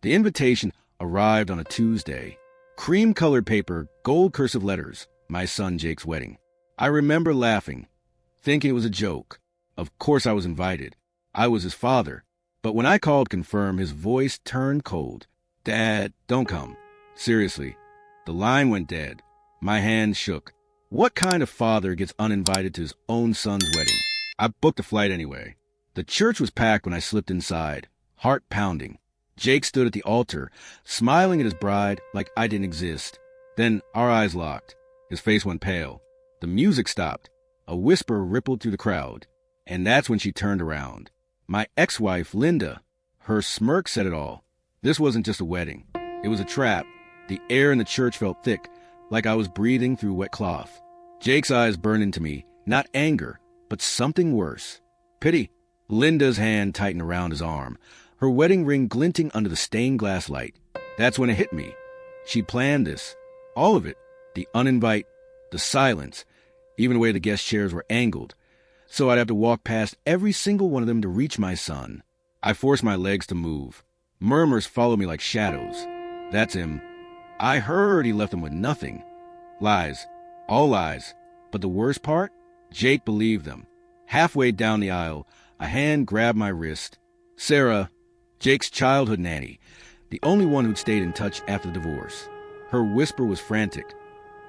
The invitation arrived on a Tuesday. Cream-colored paper, gold cursive letters, my son Jake's wedding. I remember laughing, thinking it was a joke. Of course I was invited. I was his father. But when I called to confirm, his voice turned cold. Dad, don't come. Seriously. The line went dead. My hand shook. What kind of father gets uninvited to his own son's wedding? I booked a flight anyway. The church was packed when I slipped inside, heart pounding. Jake stood at the altar, smiling at his bride like I didn't exist. Then our eyes locked. His face went pale. The music stopped. A whisper rippled through the crowd. And that's when she turned around. My ex-wife, Linda. Her smirk said it all. This wasn't just a wedding. It was a trap. The air in the church felt thick, like I was breathing through wet cloth. Jake's eyes burned into me, not anger, but something worse. Pity. Linda's hand tightened around his arm, her wedding ring glinting under the stained glass light. That's when it hit me. She planned this. All of it. The uninvite, the silence, even the way the guest chairs were angled. So I'd have to walk past every single one of them to reach my son. I forced my legs to move. Murmurs followed me like shadows. That's him. I heard he left them with nothing. Lies. All lies. But the worst part? Jake believed them. Halfway down the aisle, a hand grabbed my wrist. Sarah, Jake's childhood nanny, the only one who'd stayed in touch after the divorce. Her whisper was frantic.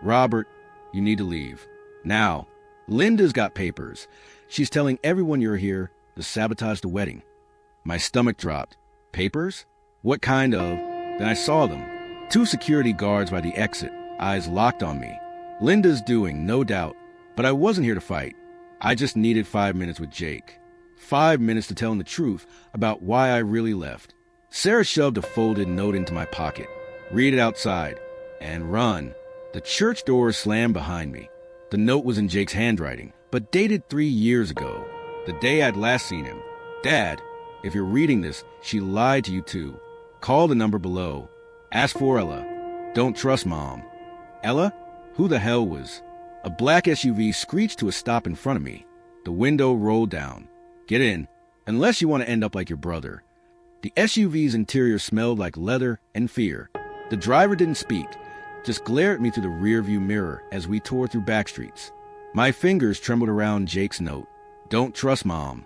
Robert, you need to leave. Now. Linda's got papers. She's telling everyone you're here to sabotage the wedding. My stomach dropped. Papers? What kind of? Then I saw them. 2 security guards by the exit, eyes locked on me. Linda's doing, no doubt. But I wasn't here to fight. I just needed 5 minutes with Jake. 5 minutes to tell him the truth about why I really left. Sarah shoved a folded note into my pocket. Read it outside. And run. The church doors slammed behind me. The note was in Jake's handwriting, but dated 3 years ago, the day I'd last seen him. Dad, if you're reading this, she lied to you too. Call the number below. Ask for Ella. Don't trust Mom. Ella? Who the hell was? A black SUV screeched to a stop in front of me. The window rolled down. Get in, unless you want to end up like your brother. The SUV's interior smelled like leather and fear. The driver didn't speak, just glared at me through the rearview mirror as we tore through back streets. My fingers trembled around Jake's note. Don't trust Mom.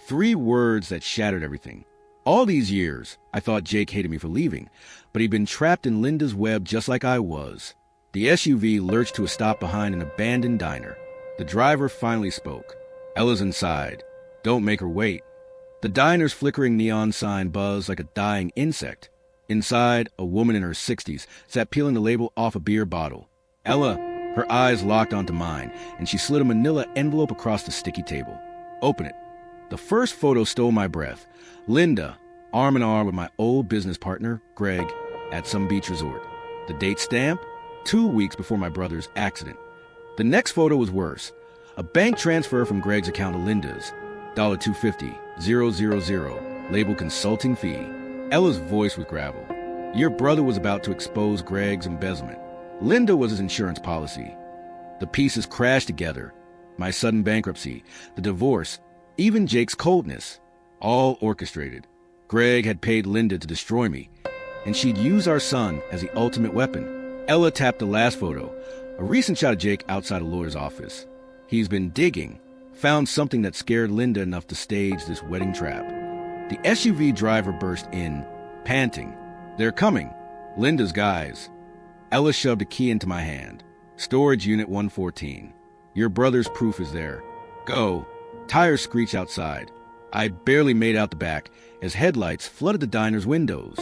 3 words that shattered everything. All these years, I thought Jake hated me for leaving, but he'd been trapped in Linda's web just like I was. The SUV lurched to a stop behind an abandoned diner. The driver finally spoke. Ella's inside. Don't make her wait. The diner's flickering neon sign buzzed like a dying insect. Inside, a woman in her 60s sat peeling the label off a beer bottle. Ella, her eyes locked onto mine, and she slid a manila envelope across the sticky table. Open it. The first photo stole my breath. Linda, arm in arm with my old business partner, Greg, at some beach resort. The date stamp? 2 weeks before my brother's accident. The next photo was worse. A bank transfer from Greg's account to Linda's. $250, 000, labeled consulting fee. Ella's voice was gravel. Your brother was about to expose Greg's embezzlement. Linda was his insurance policy. The pieces crashed together. My sudden bankruptcy, the divorce, even Jake's coldness. All orchestrated. Greg had paid Linda to destroy me, and she'd use our son as the ultimate weapon. Ella tapped the last photo, a recent shot of Jake outside a lawyer's office. He's been digging, found something that scared Linda enough to stage this wedding trap. The SUV driver burst in, panting. They're coming. Linda's guys. Ella shoved a key into my hand. Storage unit 114. Your brother's proof is there. Go. Tires screeched outside. I barely made out the back as headlights flooded the diner's windows.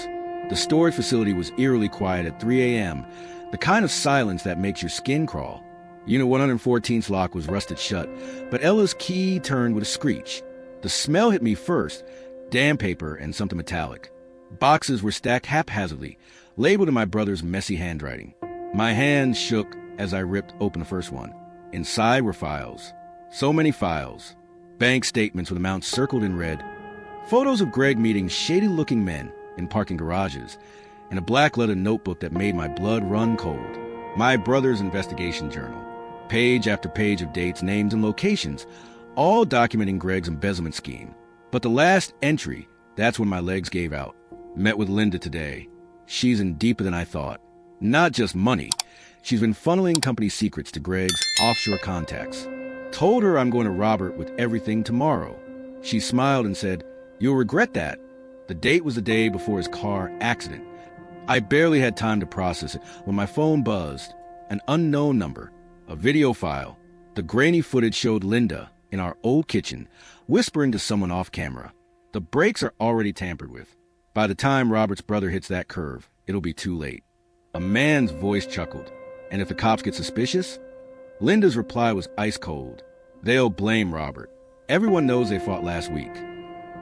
The storage facility was eerily quiet at 3 a.m., the kind of silence that makes your skin crawl. Unit 114's lock was rusted shut, but Ella's key turned with a screech. The smell hit me first, damp paper and something metallic. Boxes were stacked haphazardly, labeled in my brother's messy handwriting. My hand shook as I ripped open the first one. Inside were files. So many files. Bank statements with amounts circled in red. Photos of Greg meeting shady-looking men in parking garages, and a black leather notebook that made my blood run cold. My brother's investigation journal. Page after page of dates, names, and locations, all documenting Greg's embezzlement scheme. But the last entry, that's when my legs gave out. Met with Linda today. She's in deeper than I thought. Not just money. She's been funneling company secrets to Greg's offshore contacts. Told her I'm going to rob her with everything tomorrow. She smiled and said, "You'll regret that." The date was the day before his car accident. I barely had time to process it when my phone buzzed. An unknown number, a video file. The grainy footage showed Linda in our old kitchen, whispering to someone off camera. The brakes are already tampered with. By the time Robert's brother hits that curve, it'll be too late. A man's voice chuckled. And if the cops get suspicious? Linda's reply was ice cold. They'll blame Robert. Everyone knows they fought last week.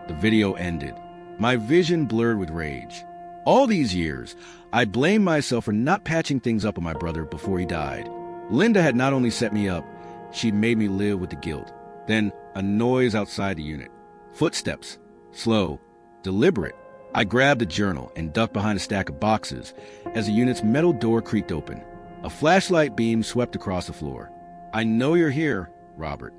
The video ended. My vision blurred with rage. All these years, I blamed myself for not patching things up with my brother before he died. Linda had not only set me up, she'd made me live with the guilt. Then a noise outside the unit. Footsteps. Slow. Deliberate. I grabbed a journal and ducked behind a stack of boxes as the unit's metal door creaked open. A flashlight beam swept across the floor. "I know you're here, Robert."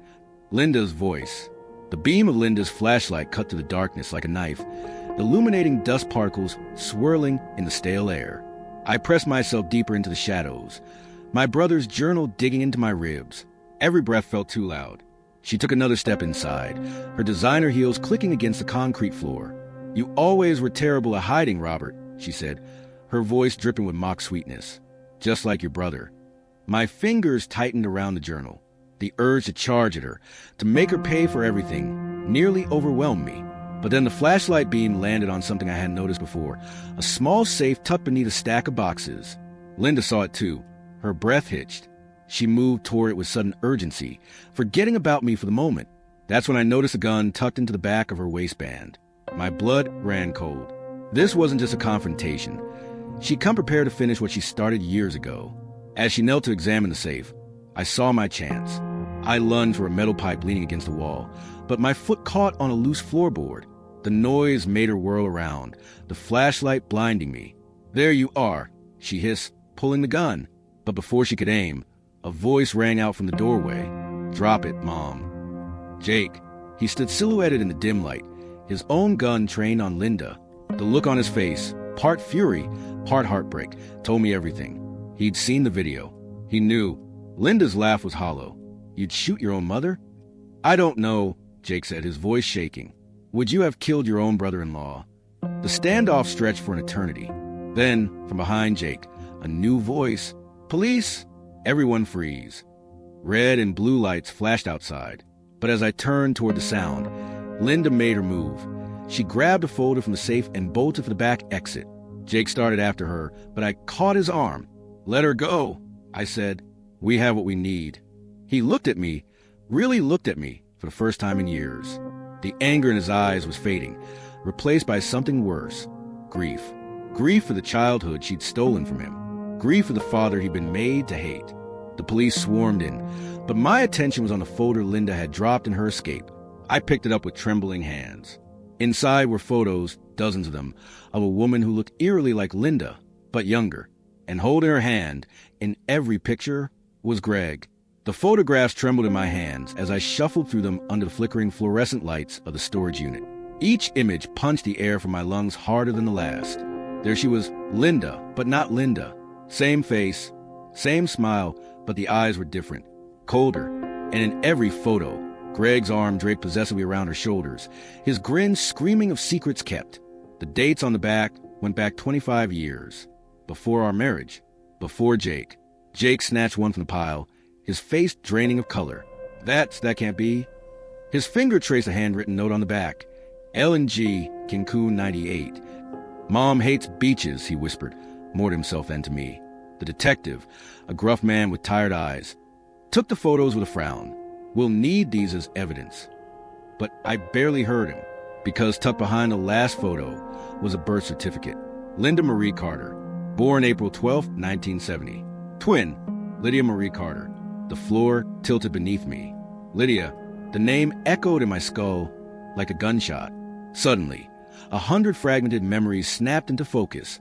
Linda's voice. The beam of Linda's flashlight cut through the darkness like a knife, illuminating dust particles swirling in the stale air. I pressed myself deeper into the shadows, my brother's journal digging into my ribs. Every breath felt too loud. She took another step inside, her designer heels clicking against the concrete floor. "You always were terrible at hiding, Robert," she said, her voice dripping with mock sweetness. "Just like your brother." My fingers tightened around the journal. The urge to charge at her, to make her pay for everything, nearly overwhelmed me. But then the flashlight beam landed on something I hadn't noticed before, a small safe tucked beneath a stack of boxes. Linda saw it too. Her breath hitched. She moved toward it with sudden urgency, forgetting about me for the moment. That's when I noticed a gun tucked into the back of her waistband. My blood ran cold. This wasn't just a confrontation. She'd come prepared to finish what she started years ago. As she knelt to examine the safe, I saw my chance. I lunged for a metal pipe leaning against the wall, but my foot caught on a loose floorboard. The noise made her whirl around, the flashlight blinding me. "There you are," she hissed, pulling the gun. But before she could aim, a voice rang out from the doorway. "Drop it, Mom." Jake. He stood silhouetted in the dim light, his own gun trained on Linda. The look on his face, part fury, part heartbreak, told me everything. He'd seen the video. He knew. Linda's laugh was hollow. "You'd shoot your own mother?" "I don't know," Jake said, his voice shaking. "Would you have killed your own brother-in-law?" The standoff stretched for an eternity. Then, from behind Jake, a new voice. "Police!" Everyone freeze. Red and blue lights flashed outside. But as I turned toward the sound, Linda made her move. She grabbed a folder from the safe and bolted for the back exit. Jake started after her, but I caught his arm. "Let her go," I said. "We have what we need." He looked at me, really looked at me, for the first time in years. The anger in his eyes was fading, replaced by something worse. Grief. Grief for the childhood she'd stolen from him. Grief for the father he'd been made to hate. The police swarmed in, but my attention was on the folder Linda had dropped in her escape. I picked it up with trembling hands. Inside were photos, dozens of them, of a woman who looked eerily like Linda, but younger. And holding her hand, in every picture, was Greg. The photographs trembled in my hands as I shuffled through them under the flickering fluorescent lights of the storage unit. Each image punched the air from my lungs harder than the last. There she was, Linda, but not Linda. Same face, same smile, but the eyes were different, colder. And in every photo, Greg's arm draped possessively around her shoulders, his grin screaming of secrets kept. The dates on the back went back 25 years. Before our marriage. Before Jake. Jake snatched one from the pile, his face draining of color. That can't be." His finger traced a handwritten note on the back. "L&G, Cancun 98. Mom hates beaches," he whispered, more to himself than to me. The detective, a gruff man with tired eyes, took the photos with a frown. "We'll need these as evidence." But I barely heard him, because tucked behind the last photo was a birth certificate. Linda Marie Carter, born April 12, 1970. Twin, Lydia Marie Carter. The floor tilted beneath me. Lydia, the name echoed in my skull like a gunshot. Suddenly, 100 fragmented memories snapped into focus.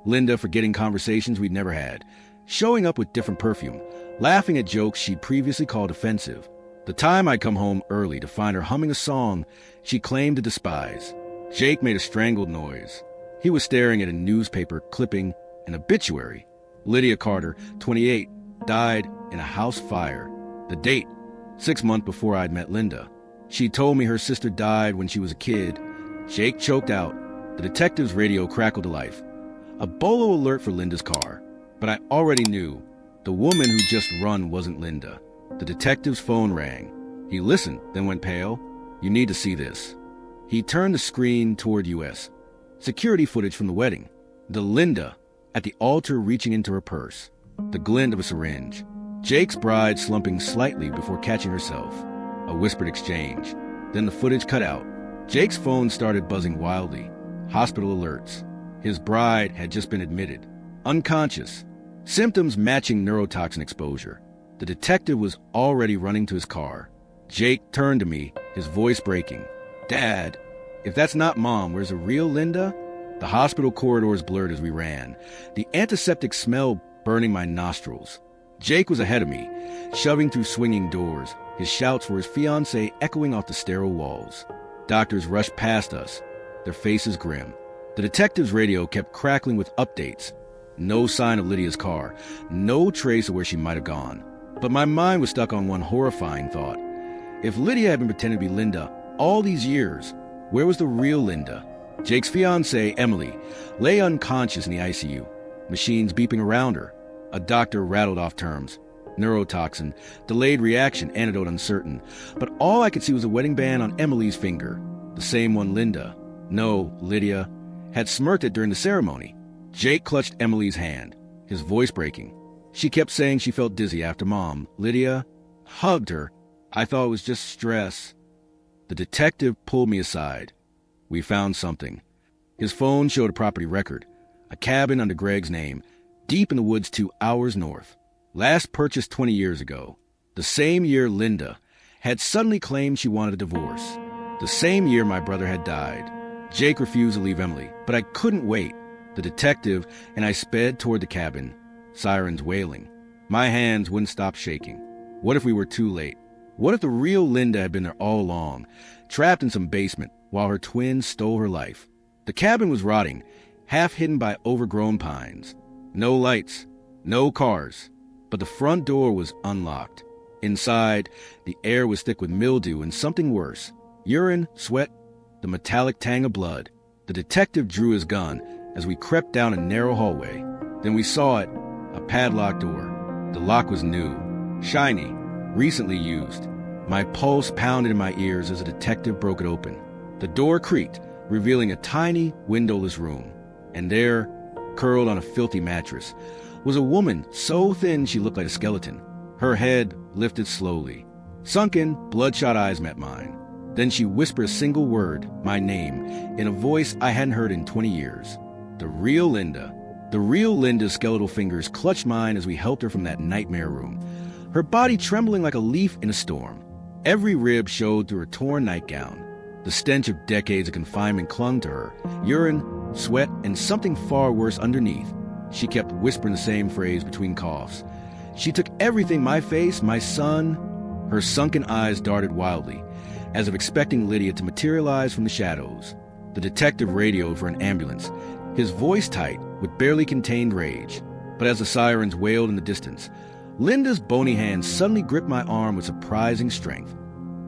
Linda forgetting conversations we'd never had, showing up with different perfume, laughing at jokes she'd previously called offensive. The time I'd come home early to find her humming a song she claimed to despise. Jake made a strangled noise. He was staring at a newspaper clipping, an obituary. Lydia Carter, 28, died in a house fire. The date, 6 months before I'd met Linda. She told me her sister died when she was a kid. Jake choked out. The detective's radio crackled to life. A bolo alert for Linda's car. But I already knew the woman who just run wasn't Linda. The detective's phone rang. He listened, then went pale. "You need to see this." He turned the screen toward US. Security footage from the wedding. The Linda at the altar reaching into her purse. The glint of a syringe. Jake's bride slumping slightly before catching herself. A whispered exchange. Then the footage cut out. Jake's phone started buzzing wildly. Hospital alerts. His bride had just been admitted. Unconscious. Symptoms matching neurotoxin exposure. The detective was already running to his car. Jake turned to me, his voice breaking. "Dad, if that's not Mom, where's the real Linda?" The hospital corridors blurred as we ran, the antiseptic smell burning my nostrils. Jake was ahead of me, shoving through swinging doors, his shouts for his fiancée echoing off the sterile walls. Doctors rushed past us, their faces grim. The detective's radio kept crackling with updates. No sign of Lydia's car, no trace of where she might have gone. But my mind was stuck on one horrifying thought. If Lydia had been pretending to be Linda all these years, where was the real Linda? Jake's fiancée, Emily, lay unconscious in the ICU, machines beeping around her. A doctor rattled off terms. Neurotoxin, delayed reaction, antidote uncertain. But all I could see was a wedding band on Emily's finger. The same one Linda, no, Lydia, had smirked at during the ceremony. Jake clutched Emily's hand, his voice breaking. She kept saying she felt dizzy after Mom. Lydia hugged her. I thought it was just stress. The detective pulled me aside. We found something. His phone showed a property record, a cabin under Greg's name, deep in the woods 2 hours north. Last purchased 20 years ago. The same year Linda had suddenly claimed she wanted a divorce. The same year my brother had died. Jake refused to leave Emily, but I couldn't wait. The detective and I sped toward the cabin, sirens wailing. My hands wouldn't stop shaking. What if we were too late? What if the real Linda had been there all along, trapped in some basement while her twin stole her life? The cabin was rotting, half hidden by overgrown pines. No lights, no cars, but the front door was unlocked. Inside, the air was thick with mildew and something worse. Urine, sweat, the metallic tang of blood. The detective drew his gun as we crept down a narrow hallway. Then we saw it, a padlocked door. The lock was new, shiny, recently used. My pulse pounded in my ears as the detective broke it open. The door creaked, revealing a tiny, windowless room. And there, curled on a filthy mattress, was a woman so thin she looked like a skeleton. Her head lifted slowly. Sunken, bloodshot eyes met mine. Then she whispered a single word, my name, in a voice I hadn't heard in 20 years. The real Linda. The real Linda's skeletal fingers clutched mine as we helped her from that nightmare room, her body trembling like a leaf in a storm. Every rib showed through her torn nightgown. The stench of decades of confinement clung to her, urine, sweat, and something far worse underneath. She kept whispering the same phrase between coughs. She took everything, my face, my son. Her sunken eyes darted wildly, as if expecting Lydia to materialize from the shadows. The detective radioed for an ambulance, his voice tight with barely contained rage. But as the sirens wailed in the distance, Linda's bony hand suddenly gripped my arm with surprising strength.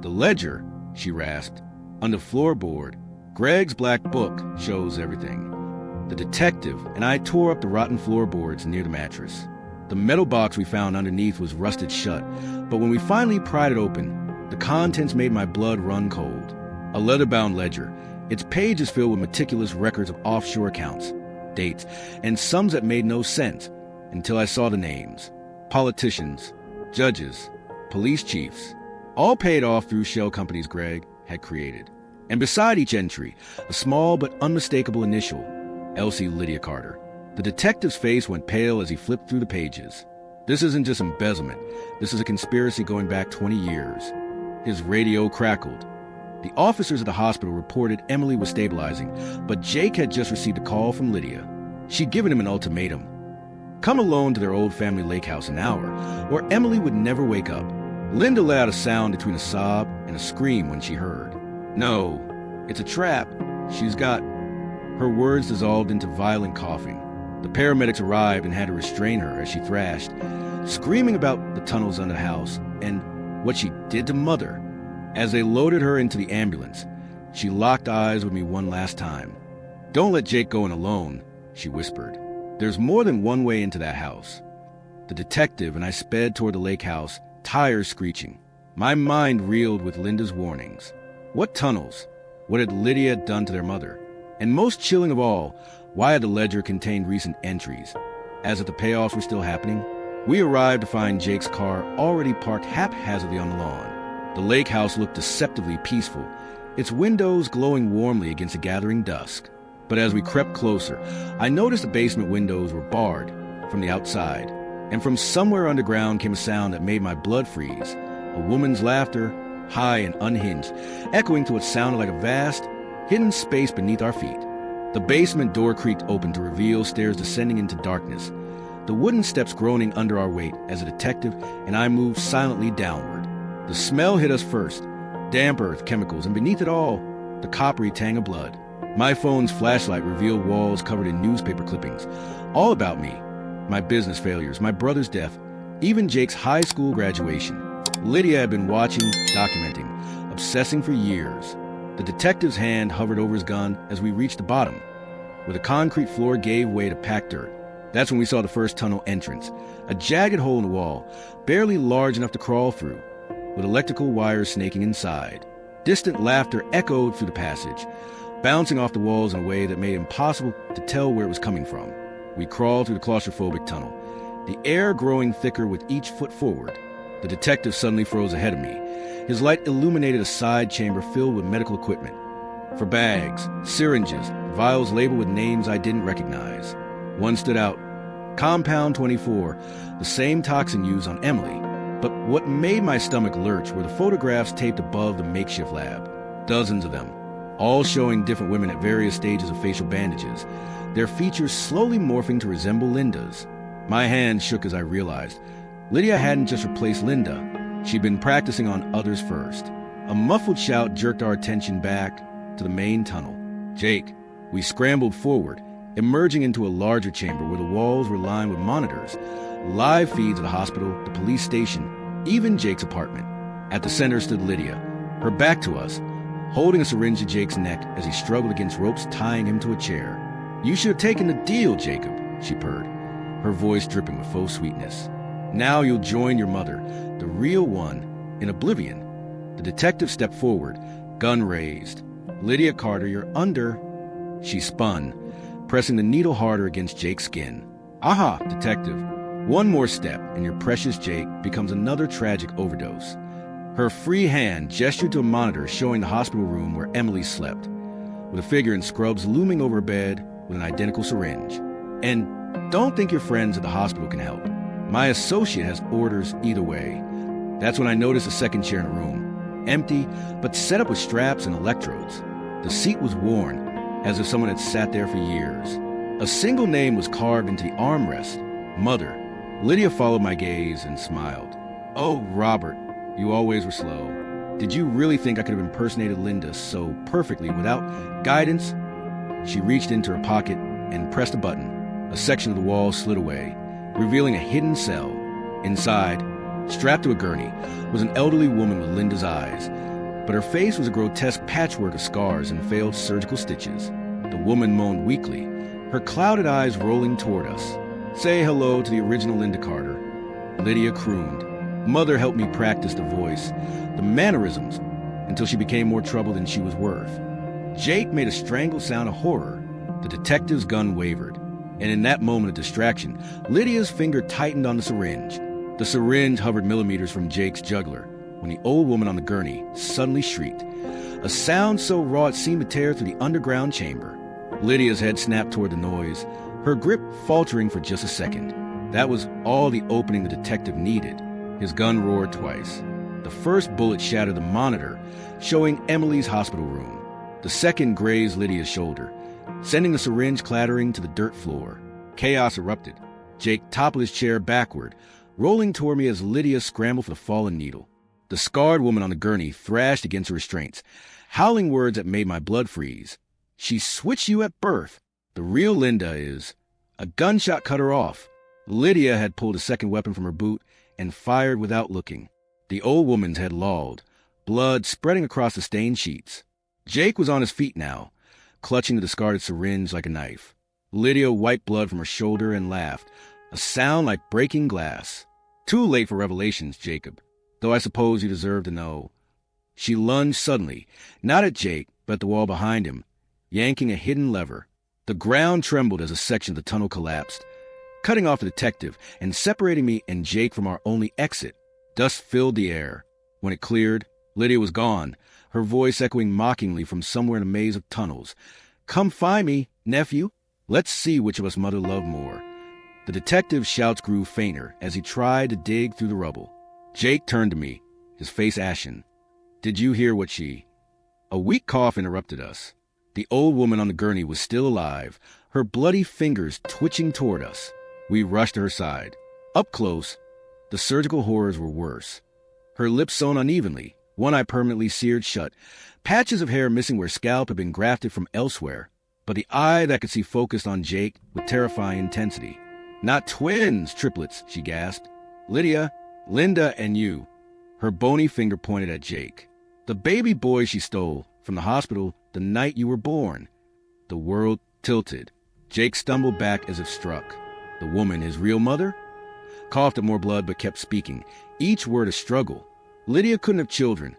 "The ledger," she rasped. "On the floorboard, Greg's black book shows everything." The detective and I tore up the rotten floorboards near the mattress. The metal box we found underneath was rusted shut, but when we finally pried it open, the contents made my blood run cold. A leather-bound ledger, its pages filled with meticulous records of offshore accounts, dates, and sums that made no sense until I saw the names. Politicians, judges, police chiefs, all paid off through shell companies Greg had created. And beside each entry, a small but unmistakable initial, Elsie Lydia Carter. The detective's face went pale as he flipped through the pages. This isn't just embezzlement. This is a conspiracy going back 20 years. His radio crackled. The officers at the hospital reported Emily was stabilizing, but Jake had just received a call from Lydia. She'd given him an ultimatum. Come alone to their old family lake house an hour, or Emily would never wake up. Linda let out a sound between a sob and a scream when she heard. "No, it's a trap. She's got..." Her words dissolved into violent coughing. The paramedics arrived and had to restrain her as she thrashed, screaming about the tunnels under the house and what she did to Mother. As they loaded her into the ambulance, she locked eyes with me one last time. "Don't let Jake go in alone," she whispered. "There's more than one way into that house." The detective and I sped toward the lake house, tires screeching. My mind reeled with Linda's warnings. What tunnels? What had Lydia done to their mother? And most chilling of all, why had the ledger contained recent entries? As if the payoffs were still happening, we arrived to find Jake's car already parked haphazardly on the lawn. The lake house looked deceptively peaceful, its windows glowing warmly against the gathering dusk. But as we crept closer, I noticed the basement windows were barred from the outside, and from somewhere underground came a sound that made my blood freeze. A woman's laughter, high and unhinged, echoing to what sounded like a vast, hidden space beneath our feet. The basement door creaked open to reveal stairs descending into darkness, the wooden steps groaning under our weight as the detective and I moved silently downward. The smell hit us first, damp earth, chemicals, and beneath it all, the coppery tang of blood. My phone's flashlight revealed walls covered in newspaper clippings, all about me, my business failures, my brother's death, even Jake's high school graduation. Lydia had been watching, documenting, obsessing for years. The detective's hand hovered over his gun as we reached the bottom, where the concrete floor gave way to packed dirt. That's when we saw the first tunnel entrance, a jagged hole in the wall, barely large enough to crawl through, with electrical wires snaking inside. Distant laughter echoed through the passage, bouncing off the walls in a way that made it impossible to tell where it was coming from. We crawled through the claustrophobic tunnel, the air growing thicker with each foot forward. The detective suddenly froze ahead of me. His light illuminated a side chamber filled with medical equipment. For bags, syringes, vials labeled with names I didn't recognize. One stood out, Compound 24, the same toxin used on Emily. But what made my stomach lurch were the photographs taped above the makeshift lab. Dozens of them, all showing different women at various stages of facial bandages, their features slowly morphing to resemble Linda's. My hand shook as I realized Lydia hadn't just replaced Linda. She'd been practicing on others first. A muffled shout jerked our attention back to the main tunnel. "Jake!" We scrambled forward, emerging into a larger chamber where the walls were lined with monitors, live feeds of the hospital, the police station, even Jake's apartment. At the center stood Lydia, her back to us, holding a syringe to Jake's neck as he struggled against ropes tying him to a chair. "You should have taken the deal, Jacob," she purred, her voice dripping with faux sweetness. "Now you'll join your mother, the real one, in oblivion." The detective stepped forward, gun raised. "Lydia Carter, you're under." She spun, pressing the needle harder against Jake's skin. "Aha, detective. One more step, and your precious Jake becomes another tragic overdose." Her free hand gestured to a monitor showing the hospital room where Emily slept, with a figure in scrubs looming over her bed with an identical syringe. "And don't think your friends at the hospital can help. My associate has orders either way." That's when I noticed a second chair in the room, empty, but set up with straps and electrodes. The seat was worn, as if someone had sat there for years. A single name was carved into the armrest, Mother. Lydia followed my gaze and smiled. "Oh, Robert, you always were slow. Did you really think I could have impersonated Linda so perfectly without guidance?" She reached into her pocket and pressed a button. A section of the wall slid away, revealing a hidden cell. Inside, strapped to a gurney, was an elderly woman with Linda's eyes, but her face was a grotesque patchwork of scars and failed surgical stitches. The woman moaned weakly, her clouded eyes rolling toward us. "Say hello to the original Linda Carter," Lydia crooned. Mother helped me practice the voice, the mannerisms, until she became more trouble than she was worth. Jake made a strangled sound of horror. The detective's gun wavered, and in that moment of distraction, Lydia's finger tightened on the syringe. The syringe hovered millimeters from Jake's jugular when the old woman on the gurney suddenly shrieked, a sound so raw it seemed to tear through the underground chamber. Lydia's head snapped toward the noise, her grip faltering for just a second. That was all the opening the detective needed. His gun roared twice. The first bullet shattered the monitor, showing Emily's hospital room. The second grazed Lydia's shoulder, sending the syringe clattering to the dirt floor. Chaos erupted. Jake toppled his chair backward, rolling toward me as Lydia scrambled for the fallen needle. The scarred woman on the gurney thrashed against her restraints, howling words that made my blood freeze. She switched you at birth. The real Linda is... A gunshot cut her off. Lydia had pulled a second weapon from her boot and fired without looking. The old woman's had lolled, blood spreading across the stained sheets. Jake was on his feet now, clutching the discarded syringe like a knife. Lydia wiped blood from her shoulder and laughed, a sound like breaking glass. Too late for revelations, Jacob, though I suppose you deserve to know. She lunged suddenly, not at Jake, but at the wall behind him, yanking a hidden lever. The ground trembled as a section of the tunnel collapsed, cutting off the detective and separating me and Jake from our only exit. Dust filled the air. When it cleared, Lydia was gone, her voice echoing mockingly from somewhere in a maze of tunnels. "Come find me, nephew. Let's see which of us mother loved more." The detective's shouts grew fainter as he tried to dig through the rubble. Jake turned to me, his face ashen. "Did you hear what she—" A weak cough interrupted us. The old woman on the gurney was still alive, her bloody fingers twitching toward us. We rushed to her side. Up close, the surgical horrors were worse. Her lips sewn unevenly, one eye permanently seared shut, patches of hair missing where scalp had been grafted from elsewhere, but the eye that could see focused on Jake with terrifying intensity. "Not twins, triplets," she gasped. "Lydia, Linda, and you." Her bony finger pointed at Jake. "The baby boy she stole from the hospital the night you were born." The world tilted. Jake stumbled back as if struck. The woman, his real mother? Coughed up more blood but kept speaking, each word a struggle. "Lydia couldn't have children,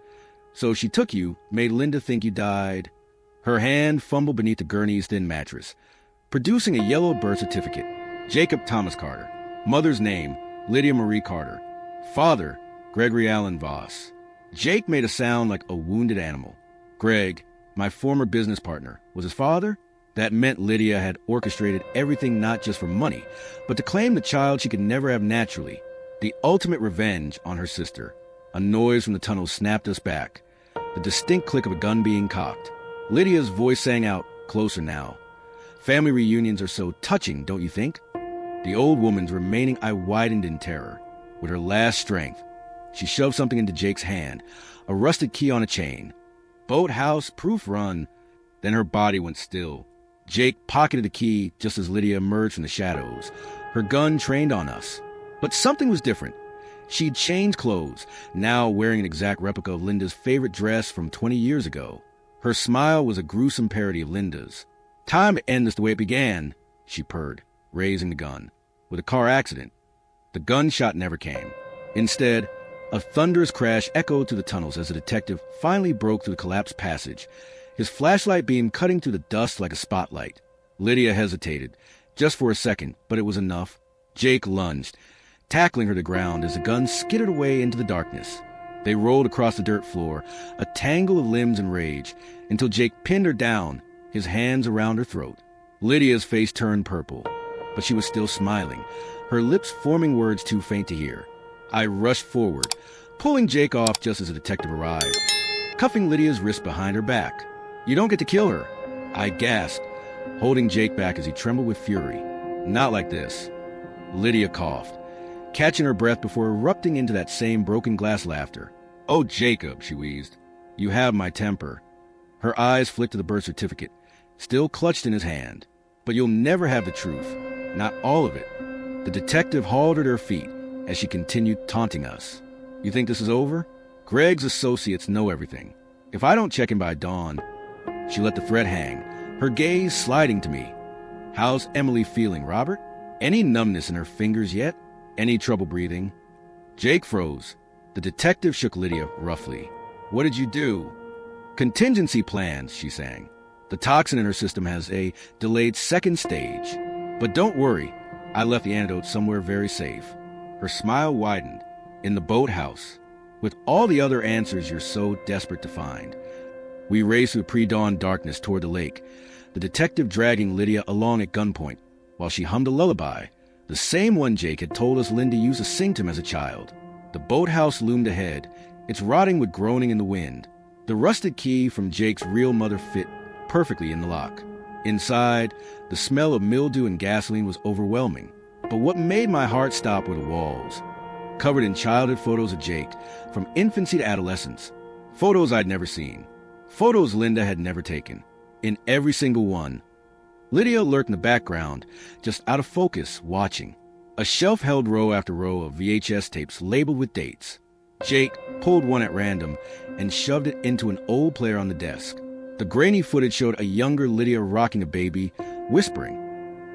so she took you, made Linda think you died." Her hand fumbled beneath the gurney's thin mattress, producing a yellow birth certificate. Jacob Thomas Carter. Mother's name, Lydia Marie Carter. Father, Gregory Allen Voss. Jake made a sound like a wounded animal. Greg, my former business partner, was his father? That meant Lydia had orchestrated everything not just for money, but to claim the child she could never have naturally. The ultimate revenge on her sister. A noise from the tunnel snapped us back. The distinct click of a gun being cocked. Lydia's voice sang out, closer now. Family reunions are so touching, don't you think? The old woman's remaining eye widened in terror. With her last strength, she shoved something into Jake's hand, a rusted key on a chain. "Boathouse, proof run." Then her body went still. Jake pocketed the key just as Lydia emerged from the shadows, her gun trained on us. But something was different. She'd changed clothes, now wearing an exact replica of Linda's favorite dress from 20 years ago. Her smile was a gruesome parody of Linda's. "Time to end this the way it began," she purred, raising the gun. "With a car accident." The gunshot never came. Instead, a thunderous crash echoed through the tunnels as the detective finally broke through the collapsed passage, his flashlight beam cutting through the dust like a spotlight. Lydia hesitated, just for a second, but it was enough. Jake lunged, tackling her to ground as the gun skidded away into the darkness. They rolled across the dirt floor, a tangle of limbs and rage, until Jake pinned her down, his hands around her throat. Lydia's face turned purple, but she was still smiling, her lips forming words too faint to hear. I rushed forward, pulling Jake off just as the detective arrived, cuffing Lydia's wrist behind her back. "You don't get to kill her," I gasped, holding Jake back as he trembled with fury. "Not like this." Lydia coughed, catching her breath before erupting into that same broken glass laughter. "Oh, Jacob," she wheezed, "you have my temper." Her eyes flicked to the birth certificate, still clutched in his hand. "But you'll never have the truth. Not all of it." The detective hauled her to her feet as she continued taunting us. "You think this is over? Greg's associates know everything. If I don't check in by dawn..." She let the threat hang, her gaze sliding to me. "How's Emily feeling, Robert? Any numbness in her fingers yet? Any trouble breathing?" Jake froze. The detective shook Lydia roughly. "What did you do?" "Contingency plans," she sang. "The toxin in her system has a delayed second stage. But don't worry, I left the antidote somewhere very safe." Her smile widened. "In the boathouse. With all the other answers you're so desperate to find." We raced through pre-dawn darkness toward the lake, the detective dragging Lydia along at gunpoint, while she hummed a lullaby, the same one Jake had told us Linda used to sing to him as a child. The boathouse loomed ahead, its rotting wood groaning in the wind. The rusted key from Jake's real mother fit perfectly in the lock. Inside, the smell of mildew and gasoline was overwhelming. But what made my heart stop were the walls, covered in childhood photos of Jake, from infancy to adolescence. Photos I'd never seen. Photos Linda had never taken. in every single one. Lydia lurked in the background, just out of focus, watching. A shelf held row after row of VHS tapes labeled with dates. Jake pulled one at random and shoved it into an old player on the desk. The grainy footage showed a younger Lydia rocking a baby, whispering,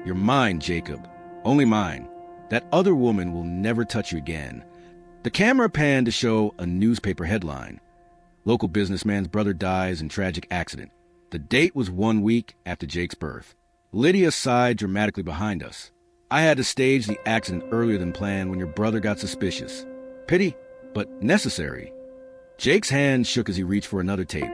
"You're mine, Jacob. Only mine. That other woman will never touch you again." The camera panned to show a newspaper headline. Local businessman's brother dies in tragic accident. The date was 1 week after Jake's birth. Lydia sighed dramatically behind us. "I had to stage the accident earlier than planned when your brother got suspicious. Pity, but necessary." Jake's hand shook as he reached for another tape,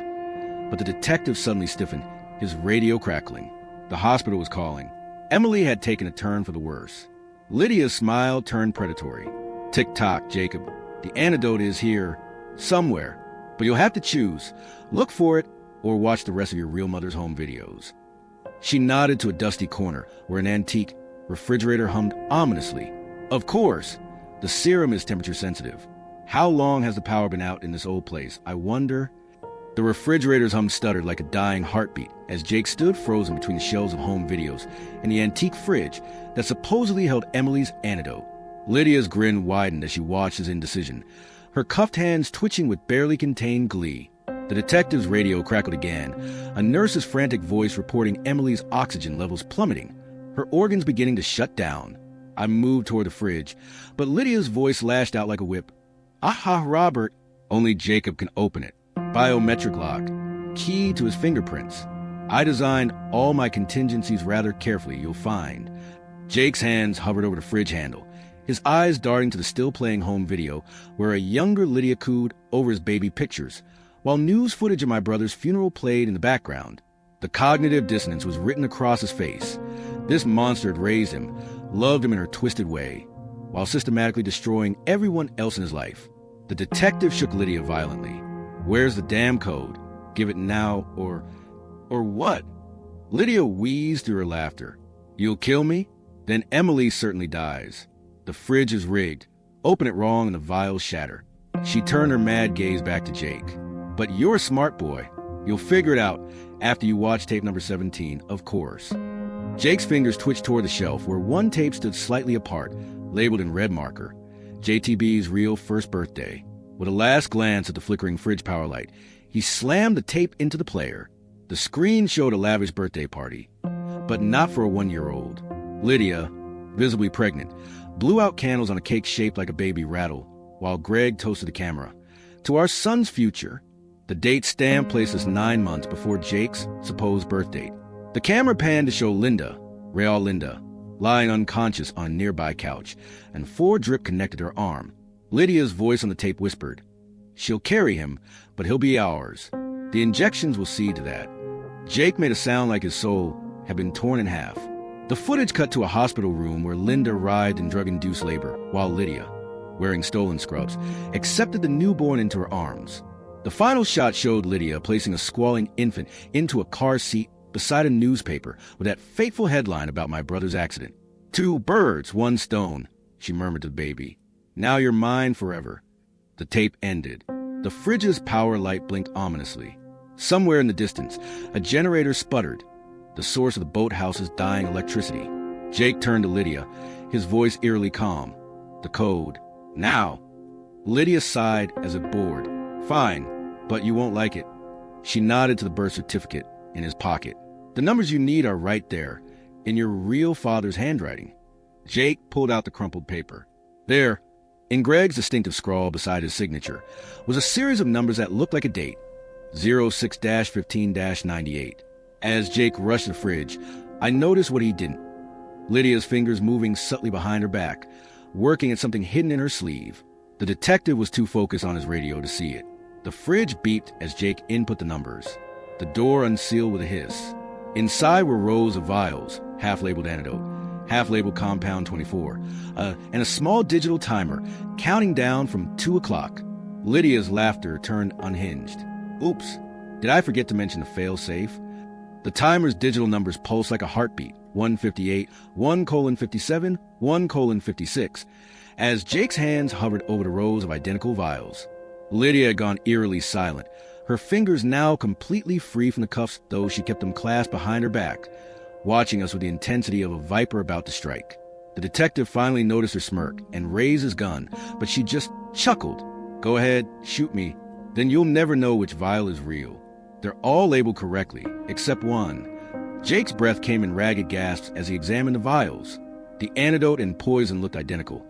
but the detective suddenly stiffened, his radio crackling. The hospital was calling. Emily had taken a turn for the worse. Lydia's smile turned predatory. "Tick-tock, Jacob. The antidote is here, somewhere, but you'll have to choose. Look for it or watch the rest of your real mother's home videos." She nodded to a dusty corner where an antique refrigerator hummed ominously. "Of course, the serum is temperature sensitive. How long has the power been out in this old place, I wonder?" The refrigerator's hum stuttered like a dying heartbeat as Jake stood frozen between the shelves of home videos and the antique fridge that supposedly held Emily's antidote. Lydia's grin widened as she watched his indecision, her cuffed hands twitching with barely contained glee. The detective's radio crackled again, a nurse's frantic voice reporting Emily's oxygen levels plummeting, her organs beginning to shut down. I moved toward the fridge, but Lydia's voice lashed out like a whip. "Aha, Robert! Only Jacob can open it. Biometric lock. Key to his fingerprints. I designed all my contingencies rather carefully, you'll find." Jake's hands hovered over the fridge handle, his eyes darting to the still-playing home video where a younger Lydia cooed over his baby pictures, while news footage of my brother's funeral played in the background. The cognitive dissonance was written across his face. This monster had raised him, loved him in her twisted way, while systematically destroying everyone else in his life. The detective shook Lydia violently. "Where's the damn code? Give it now, or what?" Lydia wheezed through her laughter. "You'll kill me? Then Emily certainly dies. The fridge is rigged. Open it wrong and the vials shatter." She turned her mad gaze back to Jake. "But you're a smart boy. You'll figure it out after you watch tape number 17, of course." Jake's fingers twitched toward the shelf where one tape stood slightly apart, labeled in red marker, JTB's real first birthday. With a last glance at the flickering fridge power light, he slammed the tape into the player. The screen showed a lavish birthday party, but not for a 1-year-old. Lydia, visibly pregnant, blew out candles on a cake shaped like a baby rattle, while Greg toasted the camera. "To our son's future." The date stamp placed us 9 months before Jake's supposed birth date. The camera panned to show Linda, Real Linda, lying unconscious on a nearby couch, and 4 drip connected her arm. Lydia's voice on the tape whispered, "She'll carry him, but he'll be ours. The injections will see to that." Jake made a sound like his soul had been torn in half. The footage cut to a hospital room where Linda writhed in drug-induced labor, while Lydia, wearing stolen scrubs, accepted the newborn into her arms. The final shot showed Lydia placing a squalling infant into a car seat beside a newspaper with that fateful headline about my brother's accident. "2 birds, 1 stone," she murmured to the baby. "Now you're mine forever." The tape ended. The fridge's power light blinked ominously. Somewhere in the distance, a generator sputtered, the source of the boathouse's dying electricity. Jake turned to Lydia, his voice eerily calm. "The code. Now." Lydia sighed as if bored. "Fine, but you won't like it." She nodded to the birth certificate in his pocket. "The numbers you need are right there, in your real father's handwriting." Jake pulled out the crumpled paper. There, in Greg's distinctive scrawl beside his signature, was a series of numbers that looked like a date, 06-15-98. As Jake rushed to the fridge, I noticed what he didn't. Lydia's fingers moving subtly behind her back, working at something hidden in her sleeve. The detective was too focused on his radio to see it. The fridge beeped as Jake input the numbers. The door unsealed with a hiss. Inside were rows of vials, half-labeled antidote, half-labeled compound 24, and a small digital timer counting down from 2 o'clock. Lydia's laughter turned unhinged. "Oops, did I forget to mention the fail-safe?" The timer's digital numbers pulsed like a heartbeat, 158, 1:57, 1:56, as Jake's hands hovered over the rows of identical vials. Lydia had gone eerily silent, Her fingers now completely free from the cuffs, though she kept them clasped behind her back, watching us with the intensity of a viper about to strike. The detective finally noticed her smirk and raised his gun, but she just chuckled. "Go ahead, shoot me. Then you'll never know which vial is real. They're all labeled correctly, except one." Jake's breath came in ragged gasps as he examined the vials. The antidote and poison looked identical.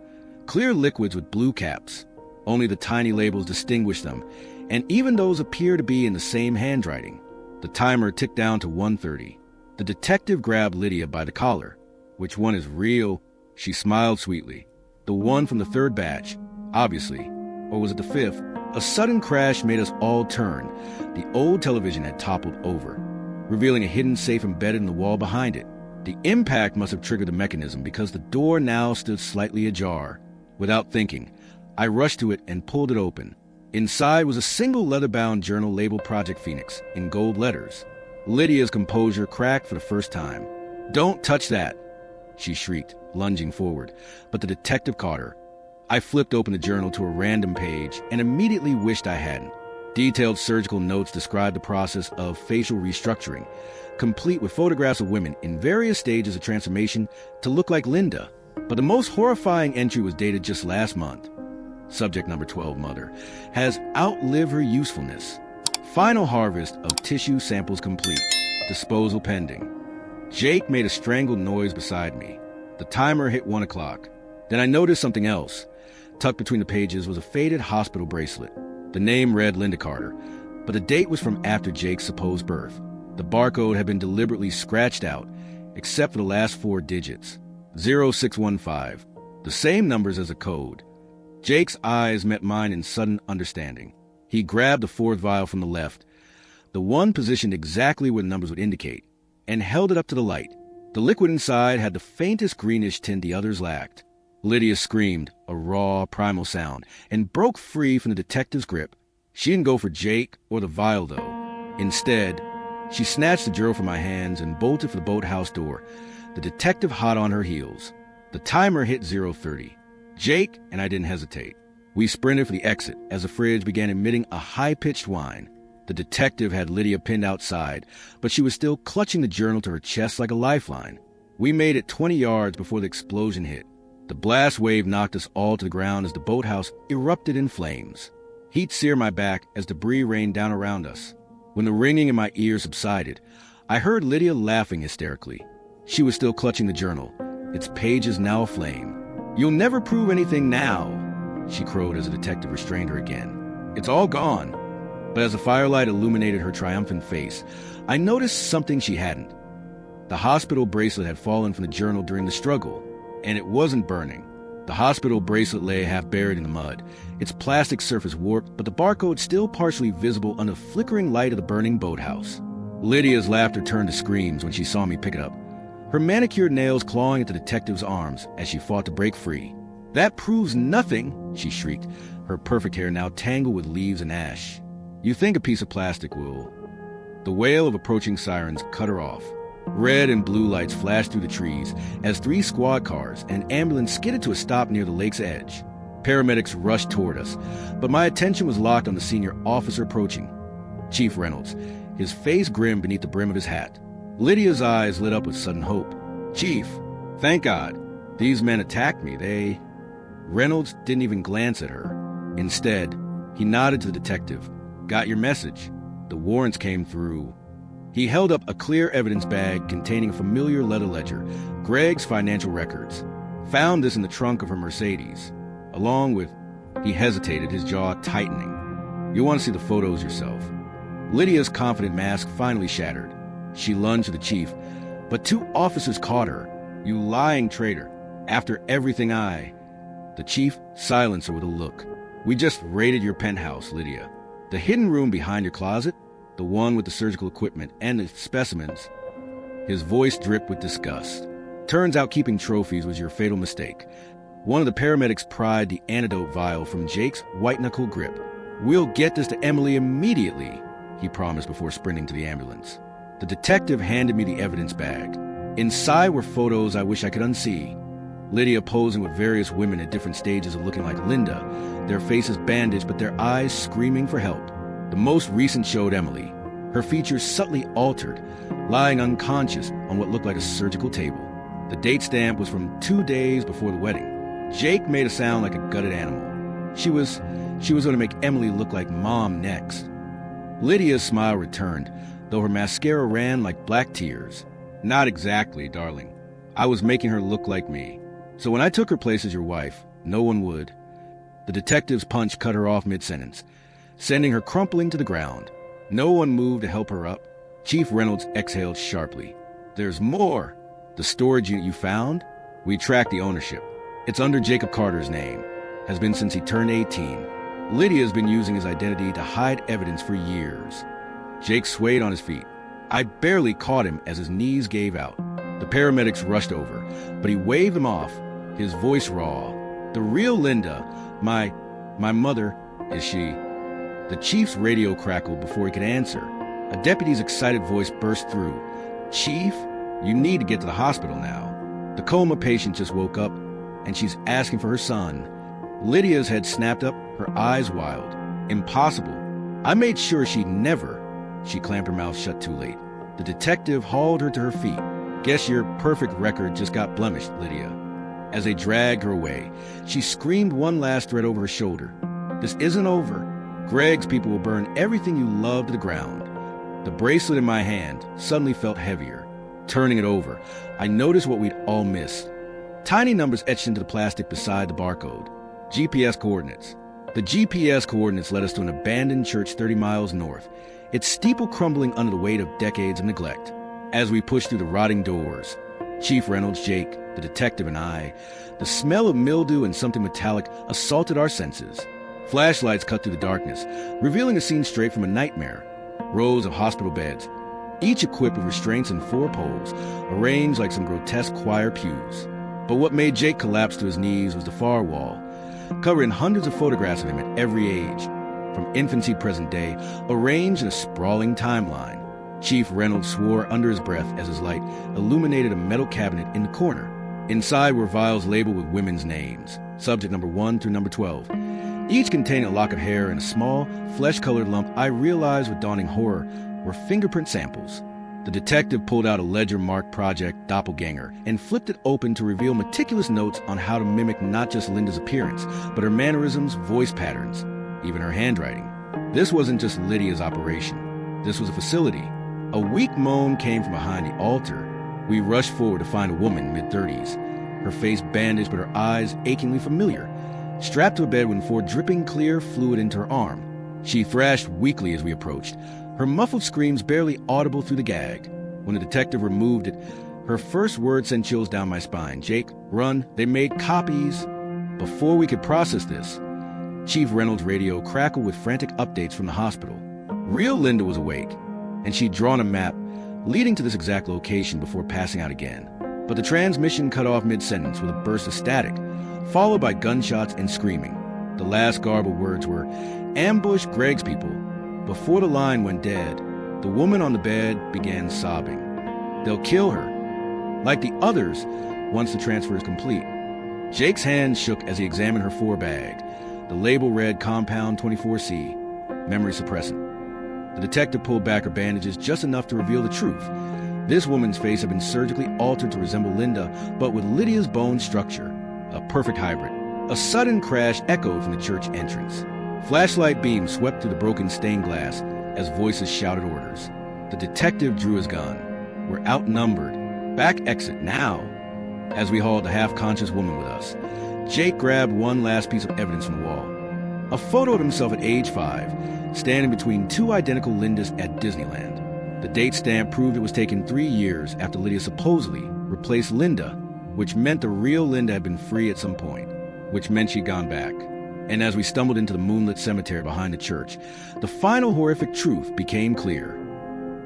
Clear liquids with blue caps. Only the tiny labels distinguished them, and even those appear to be in the same handwriting. The timer ticked down to 1:30. The detective grabbed Lydia by the collar. "Which one is real?" She smiled sweetly. "The one from the third batch, obviously. Or was it the fifth?" A sudden crash made us all turn. The old television had toppled over, revealing a hidden safe embedded in the wall behind it. The impact must have triggered the mechanism because the door now stood slightly ajar. Without thinking, I rushed to it and pulled it open. Inside was a single leather-bound journal labeled Project Phoenix in gold letters. Lydia's composure cracked for the first time. "Don't touch that," she shrieked, lunging forward, but the detective caught her. I flipped open the journal to a random page and immediately wished I hadn't. Detailed surgical notes described the process of facial restructuring, complete with photographs of women in various stages of transformation to look like Linda. But the most horrifying entry was dated just last month. Subject number 12, mother, has outlived her usefulness. Final harvest of tissue samples complete. Disposal pending. Jake made a strangled noise beside me. The timer hit 1 o'clock. Then I noticed something else. Tucked between the pages was a faded hospital bracelet. The name read Linda Carter, but the date was from after Jake's supposed birth. The barcode had been deliberately scratched out, except for the last 4 digits. 0615. The same numbers as the code. Jake's eyes met mine in sudden understanding. He grabbed the 4th vial from the left, the one positioned exactly where the numbers would indicate, and held it up to the light. The liquid inside had the faintest greenish tint the others lacked. Lydia screamed, a raw, primal sound, and broke free from the detective's grip. She didn't go for Jake or the vial, though. Instead, she snatched the journal from my hands and bolted for the boathouse door, the detective hot on her heels. The timer hit 0:30. Jake and I didn't hesitate. We sprinted for the exit as the fridge began emitting a high-pitched whine. The detective had Lydia pinned outside, but she was still clutching the journal to her chest like a lifeline. We made it 20 yards before the explosion hit. The blast wave knocked us all to the ground as the boathouse erupted in flames. Heat seared my back as debris rained down around us. When the ringing in my ears subsided, I heard Lydia laughing hysterically. She was still clutching the journal, its pages now aflame. "You'll never prove anything now," she crowed as the detective restrained her again. "It's all gone." But as the firelight illuminated her triumphant face, I noticed something she hadn't. The hospital bracelet had fallen from the journal during the struggle, and it wasn't burning. The hospital bracelet lay half buried in the mud, its plastic surface warped, but the barcode still partially visible under the flickering light of the burning boathouse. Lydia's laughter turned to screams when she saw me pick it up, her manicured nails clawing at the detective's arms as she fought to break free. "That proves nothing," she shrieked, her perfect hair now tangled with leaves and ash. "You think a piece of plastic will..." The wail of approaching sirens cut her off. Red and blue lights flashed through the trees as 3 squad cars and an ambulance skidded to a stop near the lake's edge. Paramedics rushed toward us, but my attention was locked on the senior officer approaching, Chief Reynolds, his face grim beneath the brim of his hat. Lydia's eyes lit up with sudden hope. "Chief, thank God. These men attacked me. Reynolds didn't even glance at her. Instead, he nodded to the detective. "Got your message. The warrants came through." He held up a clear evidence bag containing a familiar leather ledger, Greg's financial records. "Found this in the trunk of her Mercedes, along with..." He hesitated, his jaw tightening. "You'll want to see the photos yourself." Lydia's confident mask finally shattered. She lunged to the chief, but 2 officers caught her. "You lying traitor. After everything The chief silenced her with a look. "We just raided your penthouse, Lydia. The hidden room behind your closet, the one with the surgical equipment and the specimens." His voice dripped with disgust. "Turns out keeping trophies was your fatal mistake. One of the paramedics pried the antidote vial from Jake's white-knuckle grip. We'll get this to Emily immediately," he promised before sprinting to the ambulance. The detective handed me the evidence bag. Inside were photos I wish I could unsee. Lydia posing with various women at different stages of looking like Linda, their faces bandaged but their eyes screaming for help. The most recent showed Emily, her features subtly altered, lying unconscious on what looked like a surgical table. The date stamp was from 2 days before the wedding. Jake made a sound like a gutted animal. She was going to make Emily look like Mom next. Lydia's smile returned, though her mascara ran like black tears. Not exactly, darling. I was making her look like me. So when I took her place as your wife, no one would. The detective's punch cut her off mid-sentence, sending her crumpling to the ground. No one moved to help her up. Chief Reynolds exhaled sharply. There's more. The storage unit you found? We tracked the ownership. It's under Jacob Carter's name. Has been since he turned 18. Lydia's been using his identity to hide evidence for years. Jake swayed on his feet. I barely caught him as his knees gave out. The paramedics rushed over, but he waved them off, his voice raw. The real Linda, my mother, is she? The chief's radio crackled before he could answer. A deputy's excited voice burst through. Chief, you need to get to the hospital now. The coma patient just woke up, and she's asking for her son. Lydia's head snapped up, her eyes wild. Impossible. I made sure she'd never. She clamped her mouth shut too late. The detective hauled her to her feet. Guess your perfect record just got blemished, Lydia. As they dragged her away, she screamed one last threat over her shoulder. This isn't over. Greg's people will burn everything you love to the ground. The bracelet in my hand suddenly felt heavier. Turning it over, I noticed what we'd all missed. Tiny numbers etched into the plastic beside the barcode. GPS coordinates. The GPS coordinates led us to an abandoned church 30 miles north, its steeple crumbling under the weight of decades of neglect. As we pushed through the rotting doors, Chief Reynolds, Jake, the detective, and I, the smell of mildew and something metallic assaulted our senses. Flashlights cut through the darkness, revealing a scene straight from a nightmare. Rows of hospital beds, each equipped with restraints and 4 poles, arranged like some grotesque choir pews. But what made Jake collapse to his knees was the far wall, covering hundreds of photographs of him at every age, from infancy to present day, arranged in a sprawling timeline. Chief Reynolds swore under his breath as his light illuminated a metal cabinet in the corner. Inside were vials labeled with women's names, subject number 1 through number 12, each containing a lock of hair and a small, flesh-colored lump I realized with dawning horror were fingerprint samples. The detective pulled out a ledger-marked Project Doppelganger and flipped it open to reveal meticulous notes on how to mimic not just Linda's appearance, but her mannerisms, voice patterns, even her handwriting. This wasn't just Lydia's operation. This was a facility. A weak moan came from behind the altar. We rushed forward to find a woman, mid-30s, her face bandaged but her eyes achingly familiar, strapped to a bed with 4 dripping clear fluid into her arm. She thrashed weakly as we approached, her muffled screams barely audible through the gag. When the detective removed it, her first word sent chills down my spine. Jake, run, they made copies. Before we could process this, Chief Reynolds' radio crackled with frantic updates from the hospital. Real Linda was awake, and she'd drawn a map leading to this exact location before passing out again. But the transmission cut off mid-sentence with a burst of static, followed by gunshots and screaming. The last garbled words were, ambush Greg's people. Before the line went dead, the woman on the bed began sobbing. They'll kill her, like the others, once the transfer is complete. Jake's hand shook as he examined her 4 bag. The label read Compound 24C, memory suppressant. The detective pulled back her bandages just enough to reveal the truth. This woman's face had been surgically altered to resemble Linda, but with Lydia's bone structure, a perfect hybrid. A sudden crash echoed from the church entrance. Flashlight beams swept through the broken stained glass as voices shouted orders. The detective drew his gun. We're outnumbered. Back exit now. As we hauled the half-conscious woman with us, Jake grabbed one last piece of evidence from the wall. A photo of himself at age 5, standing between 2 identical Lindas at Disneyland. The date stamp proved it was taken 3 years after Lydia supposedly replaced Linda, which meant the real Linda had been free at some point, which meant she'd gone back. And as we stumbled into the moonlit cemetery behind the church, the final horrific truth became clear.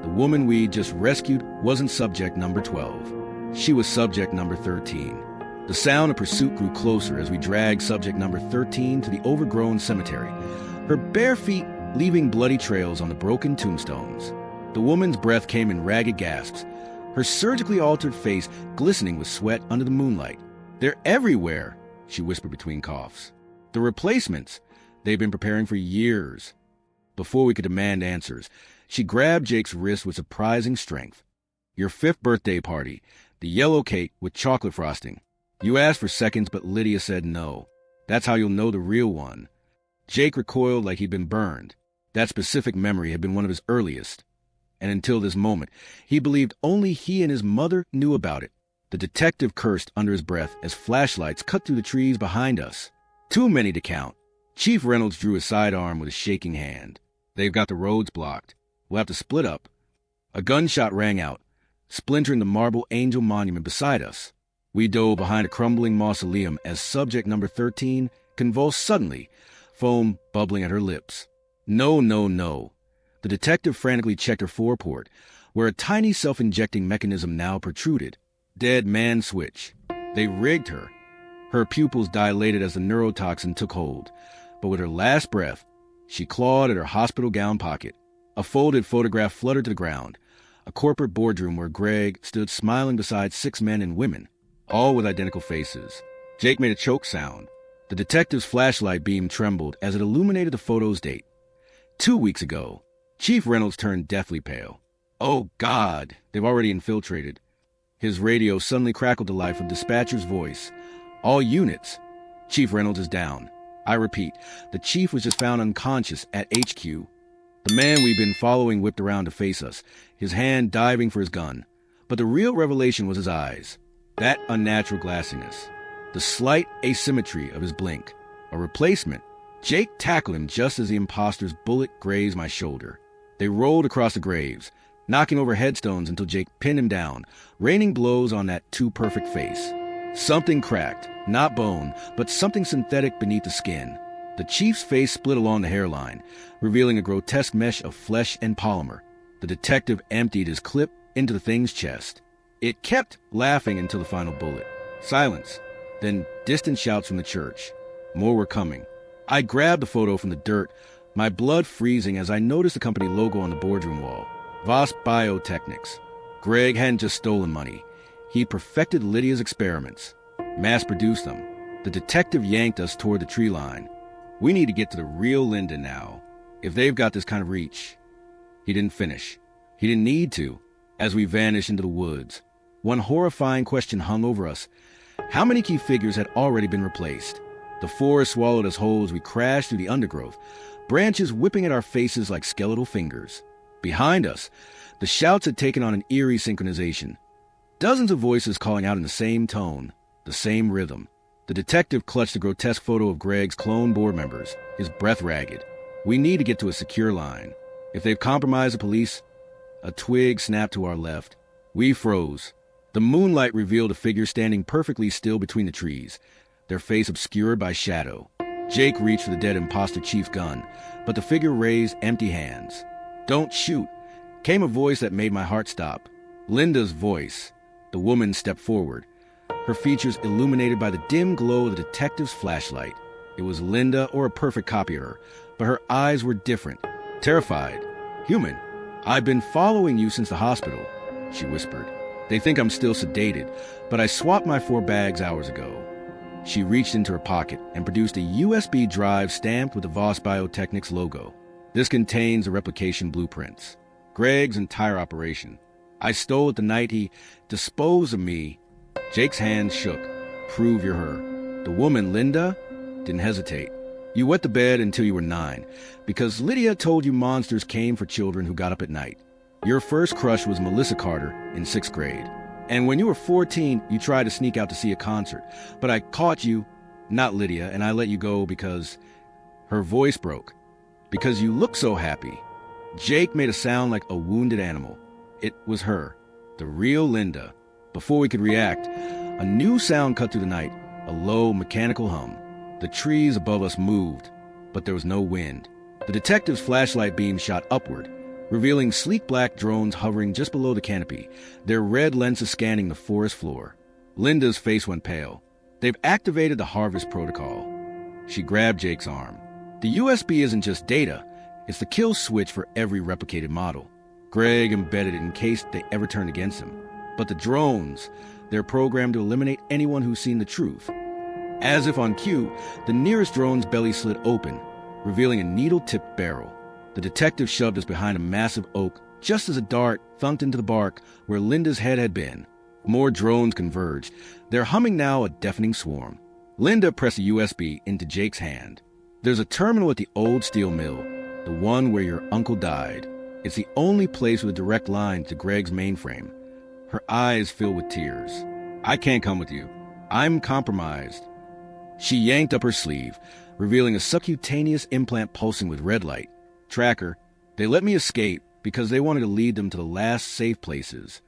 The woman we just rescued wasn't subject number 12. She was subject number 13. The sound of pursuit grew closer as we dragged subject number 13 to the overgrown cemetery, her bare feet leaving bloody trails on the broken tombstones. The woman's breath came in ragged gasps, her surgically altered face glistening with sweat under the moonlight. They're everywhere, she whispered between coughs. The replacements they've been preparing for years. Before we could demand answers, she grabbed Jake's wrist with surprising strength. Your 5th birthday party, the yellow cake with chocolate frosting. You asked for seconds, but Lydia said no. That's how you'll know the real one. Jake recoiled like he'd been burned. That specific memory had been one of his earliest. And until this moment, he believed only he and his mother knew about it. The detective cursed under his breath as flashlights cut through the trees behind us. Too many to count. Chief Reynolds drew his sidearm with a shaking hand. They've got the roads blocked. We'll have to split up. A gunshot rang out, splintering the marble angel monument beside us. We dove behind a crumbling mausoleum as subject number 13 convulsed suddenly, foam bubbling at her lips. No, no, no. The detective frantically checked her foreport, where a tiny self-injecting mechanism now protruded. Dead man switch. They rigged her. Her pupils dilated as the neurotoxin took hold, but with her last breath, she clawed at her hospital gown pocket. A folded photograph fluttered to the ground, a corporate boardroom where Greg stood smiling beside 6 men and women, all with identical faces. Jake made a choke sound. The detective's flashlight beam trembled as it illuminated the photo's date. 2 weeks ago. Chief Reynolds turned deathly pale. Oh, God, they've already infiltrated. His radio suddenly crackled to life with dispatcher's voice. All units. Chief Reynolds is down. I repeat, the chief was just found unconscious at HQ. The man we'd been following whipped around to face us, his hand diving for his gun. But the real revelation was his eyes. That unnatural glassiness. The slight asymmetry of his blink. A replacement. Jake tackled him just as the imposter's bullet grazed my shoulder. They rolled across the graves, knocking over headstones until Jake pinned him down, raining blows on that too-perfect face. Something cracked, not bone, but something synthetic beneath the skin. The chief's face split along the hairline, revealing a grotesque mesh of flesh and polymer. The detective emptied his clip into the thing's chest. It kept laughing until the final bullet. Silence, then distant shouts from the church. More were coming. I grabbed the photo from the dirt, my blood freezing as I noticed the company logo on the boardroom wall. Voss Biotechnics. Greg hadn't just stolen money. He perfected Lydia's experiments, mass-produced them. The detective yanked us toward the tree line. We need to get to the real Linda now, if they've got this kind of reach. He didn't finish. He didn't need to, as we vanished into the woods. One horrifying question hung over us. How many key figures had already been replaced? The forest swallowed us whole as we crashed through the undergrowth, branches whipping at our faces like skeletal fingers. Behind us, the shouts had taken on an eerie synchronization. Dozens of voices calling out in the same tone, the same rhythm. The detective clutched a grotesque photo of Greg's clone board members, his breath ragged. We need to get to a secure line. If they've compromised the police... A twig snapped to our left. We froze. The moonlight revealed a figure standing perfectly still between the trees, their face obscured by shadow. Jake reached for the dead imposter chief's gun, but the figure raised empty hands. "Don't shoot," came a voice that made my heart stop. Linda's voice. The woman stepped forward, her features illuminated by the dim glow of the detective's flashlight. It was Linda or a perfect copy of her, but her eyes were different, terrified, human. "I've been following you since the hospital," she whispered. "They think I'm still sedated, but I swapped my 4 bags hours ago." She reached into her pocket and produced a USB drive stamped with the Voss Biotechnics logo. "This contains the replication blueprints. Greg's entire operation. I stole it the night he disposed of me." Jake's hands shook. "Prove you're her." The woman, Linda, didn't hesitate. "You wet the bed until you were 9, because Lydia told you monsters came for children who got up at night. Your first crush was Melissa Carter in 6th grade. And when you were 14, you tried to sneak out to see a concert. But I caught you, not Lydia, and I let you go because..." Her voice broke. "Because you look so happy." Jake made a sound like a wounded animal. It was her, the real Linda. Before we could react, a new sound cut through the night, a low, mechanical hum. The trees above us moved, but there was no wind. The detective's flashlight beam shot upward, revealing sleek black drones hovering just below the canopy, their red lenses scanning the forest floor. Linda's face went pale. "They've activated the Harvest Protocol." She grabbed Jake's arm. "The USB isn't just data, it's the kill switch for every replicated model. Greg embedded it in case they ever turned against him. But the drones, they're programmed to eliminate anyone who's seen the truth." As if on cue, the nearest drone's belly slid open, revealing a needle-tipped barrel. The detective shoved us behind a massive oak just as a dart thunked into the bark where Linda's head had been. More drones converged. They're humming now, a deafening swarm. Linda pressed a USB into Jake's hand. There's a terminal at the old steel mill, the one where your uncle died. It's the only place with a direct line to Greg's mainframe. Her eyes filled with tears. I can't come with you. I'm compromised. She yanked up her sleeve, revealing a subcutaneous implant pulsing with red light. Tracker, they let me escape because they wanted to lead them to the last safe places.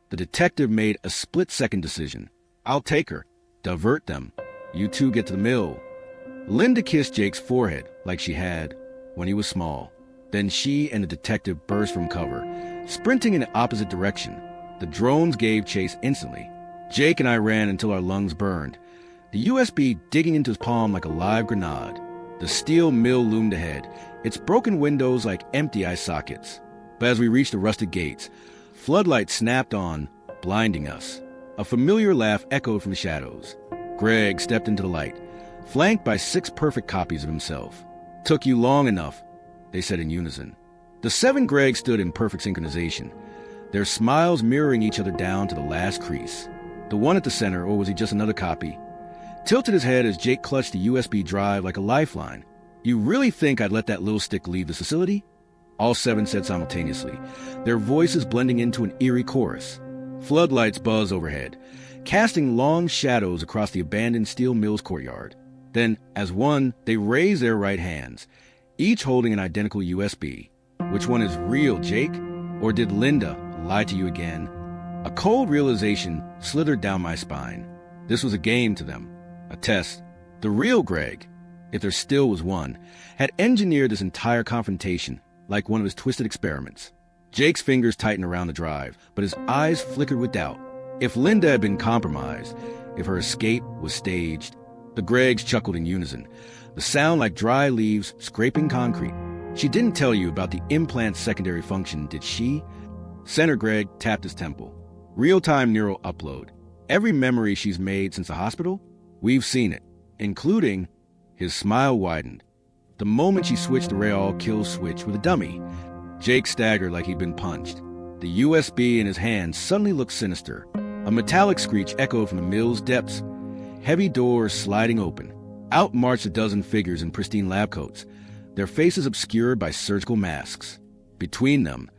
The detective made a split-second decision. I'll take her. Divert them. You two get to the mill. Linda kissed Jake's forehead like she had when he was small. Then she and the detective burst from cover, sprinting in the opposite direction. The drones gave chase instantly. Jake and I ran until our lungs burned, the USB digging into his palm like a live grenade. The steel mill loomed ahead, its broken windows like empty eye sockets. But as we reached the rusted gates, floodlights snapped on, blinding us. A familiar laugh echoed from the shadows. Greg stepped into the light, flanked by 6 perfect copies of himself. Took you long enough, they said in unison. The 7 Gregs stood in perfect synchronization, their smiles mirroring each other down to the last crease. The one at the center, or was he just another copy, tilted his head as Jake clutched the USB drive like a lifeline. You really think I'd let that little stick leave the facility? All 7 said simultaneously, their voices blending into an eerie chorus. Floodlights buzzed overhead, casting long shadows across the abandoned steel mill's courtyard. Then, as one, they raised their right hands, each holding an identical USB. Which one is real, Jake? Or did Linda lie to you again? A cold realization slithered down my spine. This was a game to them, a test. The real Greg, if there still was one, had engineered this entire confrontation like one of his twisted experiments. Jake's fingers tightened around the drive, but his eyes flickered with doubt. If Linda had been compromised, if her escape was staged, the Gregs chuckled in unison, the sound like dry leaves scraping concrete. She didn't tell you about the implant's secondary function, did she? Senator Greg tapped his temple. Real-time neural upload. Every memory she's made since the hospital, we've seen it, including... His smile widened. The moment she switched the Real kill switch with a dummy, Jake staggered like he'd been punched. The USB in his hand suddenly looked sinister. A metallic screech echoed from the mill's depths. Heavy doors sliding open. Out marched a dozen figures in pristine lab coats, their faces obscured by surgical masks. Between them,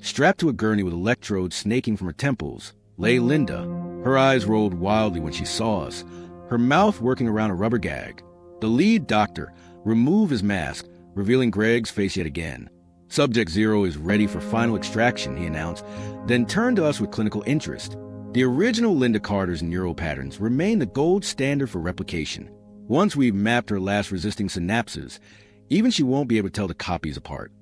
strapped to a gurney with electrodes snaking from her temples, lay Linda. Her eyes rolled wildly when she saw us, her mouth working around a rubber gag. The lead doctor removed his mask, revealing Greg's face yet again. Subject 0 is ready for final extraction, he announced, then turned to us with clinical interest. The original Linda Carter's neural patterns remain the gold standard for replication. Once we've mapped her last resisting synapses, even she won't be able to tell the copies apart.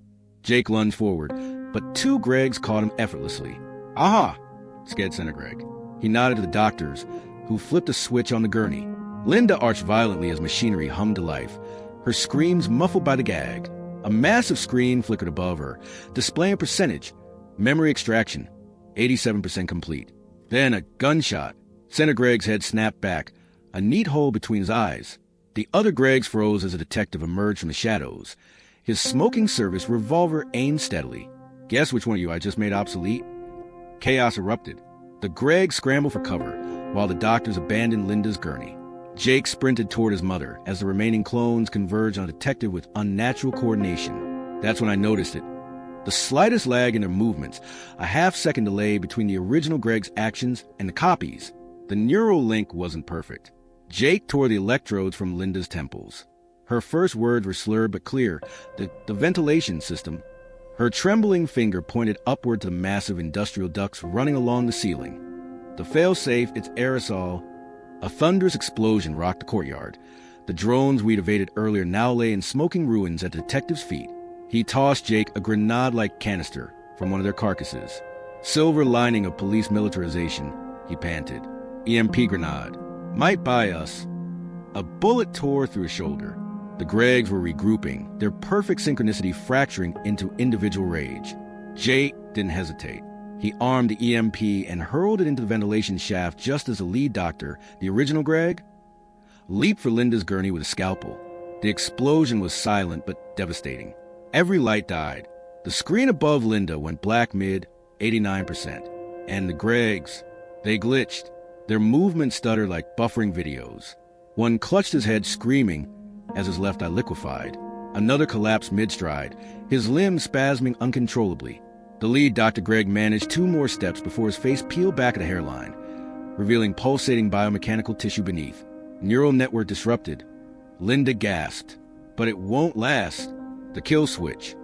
Jake lunged forward, but 2 Gregs caught him effortlessly. Aha! Sked Senator Greg. He nodded to the doctors, who flipped a switch on the gurney. Linda arched violently as machinery hummed to life, her screams muffled by the gag. A massive screen flickered above her, displaying a percentage. Memory extraction, 87% complete. Then a gunshot. Senator Greg's head snapped back, a neat hole between his eyes. The other Gregs froze as a detective emerged from the shadows. His smoking service revolver aimed steadily. Guess which one of you I just made obsolete? Chaos erupted. The Gregs scrambled for cover, while the doctors abandoned Linda's gurney. Jake sprinted toward his mother as the remaining clones converged on a detective with unnatural coordination. That's when I noticed it. The slightest lag in their movements, a half-second delay between the original Greg's actions and the copies. The neural link wasn't perfect. Jake tore the electrodes from Linda's temples. Her first words were slurred but clear. The ventilation system. Her trembling finger pointed upward to the massive industrial ducts running along the ceiling. The fail-safe, its aerosol. A thunderous explosion rocked the courtyard. The drones we'd evaded earlier now lay in smoking ruins at the detective's feet. He tossed Jake a grenade-like canister from one of their carcasses. Silver lining of police militarization, he panted. EMP grenade. Might buy us. A bullet tore through his shoulder. The Gregs were regrouping, their perfect synchronicity fracturing into individual rage. Jake didn't hesitate. He armed the EMP and hurled it into the ventilation shaft just as the lead doctor, the original Greg, leaped for Linda's gurney with a scalpel. The explosion was silent but devastating. Every light died. The screen above Linda went black mid, 89%. And the Gregs, they glitched. Their movements stuttered like buffering videos. One clutched his head screaming as his left eye liquefied. Another collapsed mid-stride, his limbs spasming uncontrollably. The lead, Dr. Greg, managed 2 more steps before his face peeled back at the hairline, revealing pulsating biomechanical tissue beneath. Neural network disrupted. Linda gasped. But it won't last. The kill switch.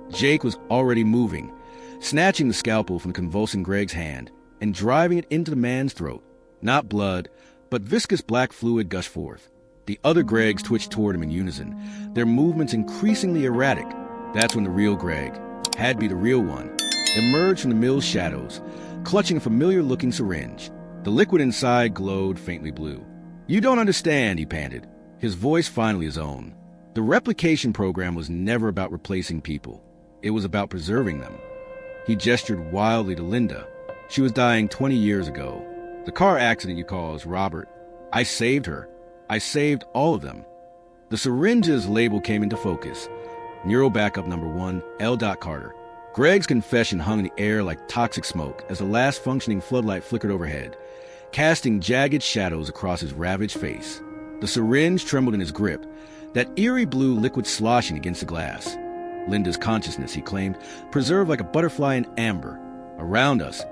Jake was already moving, snatching the scalpel from the convulsing Greg's hand and driving it into the man's throat. Not blood, but viscous black fluid gushed forth. The other Gregs twitched toward him in unison, their movements increasingly erratic. That's when the real Greg, had to be the real one, emerged from the mill's shadows, clutching a familiar-looking syringe. The liquid inside glowed faintly blue. "You don't understand," he panted, his voice finally his own. The replication program was never about replacing people. It was about preserving them. He gestured wildly to Linda. She was dying 20 years ago. "The car accident you caused, Robert. I saved her. I saved all of them." The syringe's label came into focus. Neural backup number 1, L. Carter. Greg's confession hung in the air like toxic smoke as the last functioning floodlight flickered overhead, casting jagged shadows across his ravaged face. The syringe trembled in his grip, that eerie blue liquid sloshing against the glass. Linda's consciousness, he claimed, preserved like a butterfly in amber. Around us,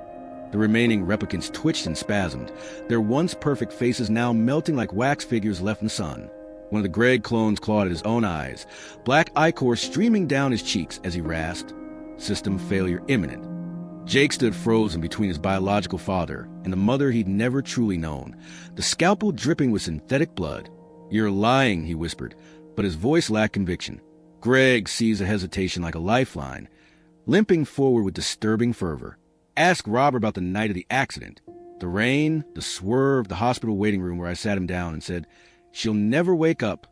the remaining replicants twitched and spasmed, their once perfect faces now melting like wax figures left in the sun. One of the Greg clones clawed at his own eyes, black ichor streaming down his cheeks as he rasped, "System failure imminent." Jake stood frozen between his biological father and the mother he'd never truly known, the scalpel dripping with synthetic blood. "You're lying," he whispered, but his voice lacked conviction. Greg seized a hesitation like a lifeline, limping forward with disturbing fervor. "Ask Robert about the night of the accident. The rain, the swerve, the hospital waiting room where I sat him down and said, 'She'll never wake up.'"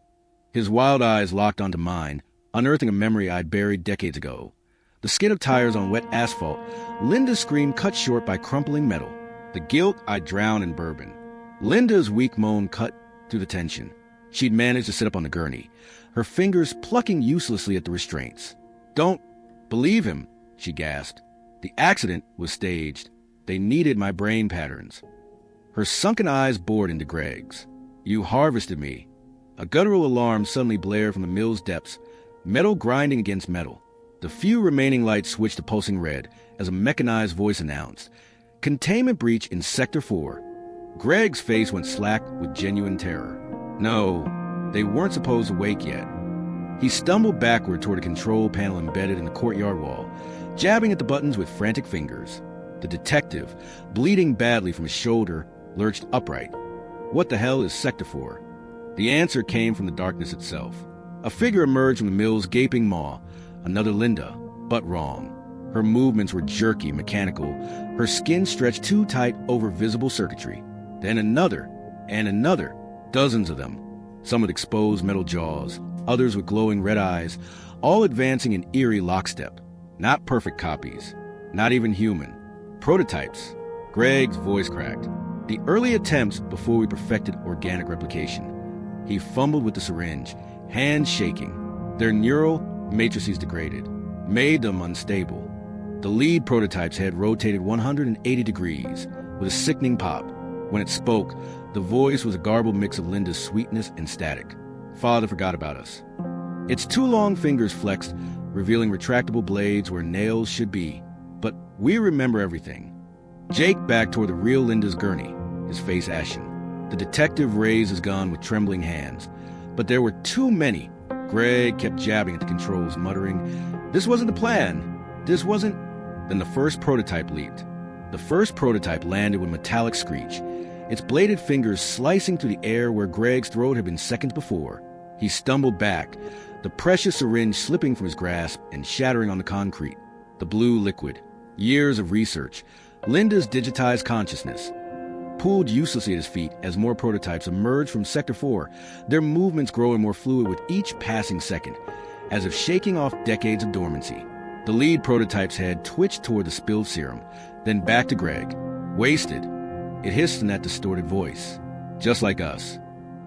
His wild eyes locked onto mine, unearthing a memory I'd buried decades ago. The skid of tires on wet asphalt, Linda's scream cut short by crumpling metal. The guilt I'd drowned in bourbon. Linda's weak moan cut through the tension. She'd managed to sit up on the gurney, her fingers plucking uselessly at the restraints. "Don't believe him," she gasped. "The accident was staged. They needed my brain patterns." Her sunken eyes bored into Greg's. "You harvested me." A guttural alarm suddenly blared from the mill's depths, metal grinding against metal. The few remaining lights switched to pulsing red as a mechanized voice announced, "Containment breach in Sector 4. Greg's face went slack with genuine terror. No, they weren't supposed to wake yet. He stumbled backward toward a control panel embedded in the courtyard wall, jabbing at the buttons with frantic fingers. The detective, bleeding badly from his shoulder, lurched upright. What the hell is Sector 4? The answer came from the darkness itself. A figure emerged from the mill's gaping maw, another Linda, but wrong. Her movements were jerky, mechanical, her skin stretched too tight over visible circuitry. Then another, and another, dozens of them, some with exposed metal jaws, others with glowing red eyes, all advancing in eerie lockstep. Not perfect copies, not even human. Prototypes. Greg's voice cracked. The early attempts before we perfected organic replication. He fumbled with the syringe, hands shaking. Their neural matrices degraded, made them unstable. The lead prototype's head rotated 180 degrees with a sickening pop. When it spoke, the voice was a garbled mix of Linda's sweetness and static. "Father forgot about us." Its 2 long fingers flexed, revealing retractable blades where nails should be. "But we remember everything." Jake backed toward the real Linda's gurney, his face ashen. The detective raised his gun with trembling hands. But there were too many. Greg kept jabbing at the controls, muttering, "This wasn't the plan. This wasn't..." Then the first prototype leaped. The first prototype landed with a metallic screech, its bladed fingers slicing through the air where Greg's throat had been seconds before. He stumbled back, the precious syringe slipping from his grasp and shattering on the concrete. The blue liquid. Years of research. Linda's digitized consciousness. Pooled uselessly at his feet as more prototypes emerged from Sector 4, their movements growing more fluid with each passing second, as if shaking off decades of dormancy. The lead prototype's head twitched toward the spilled serum, then back to Greg. "Wasted." It hissed in that distorted voice. "Just like us."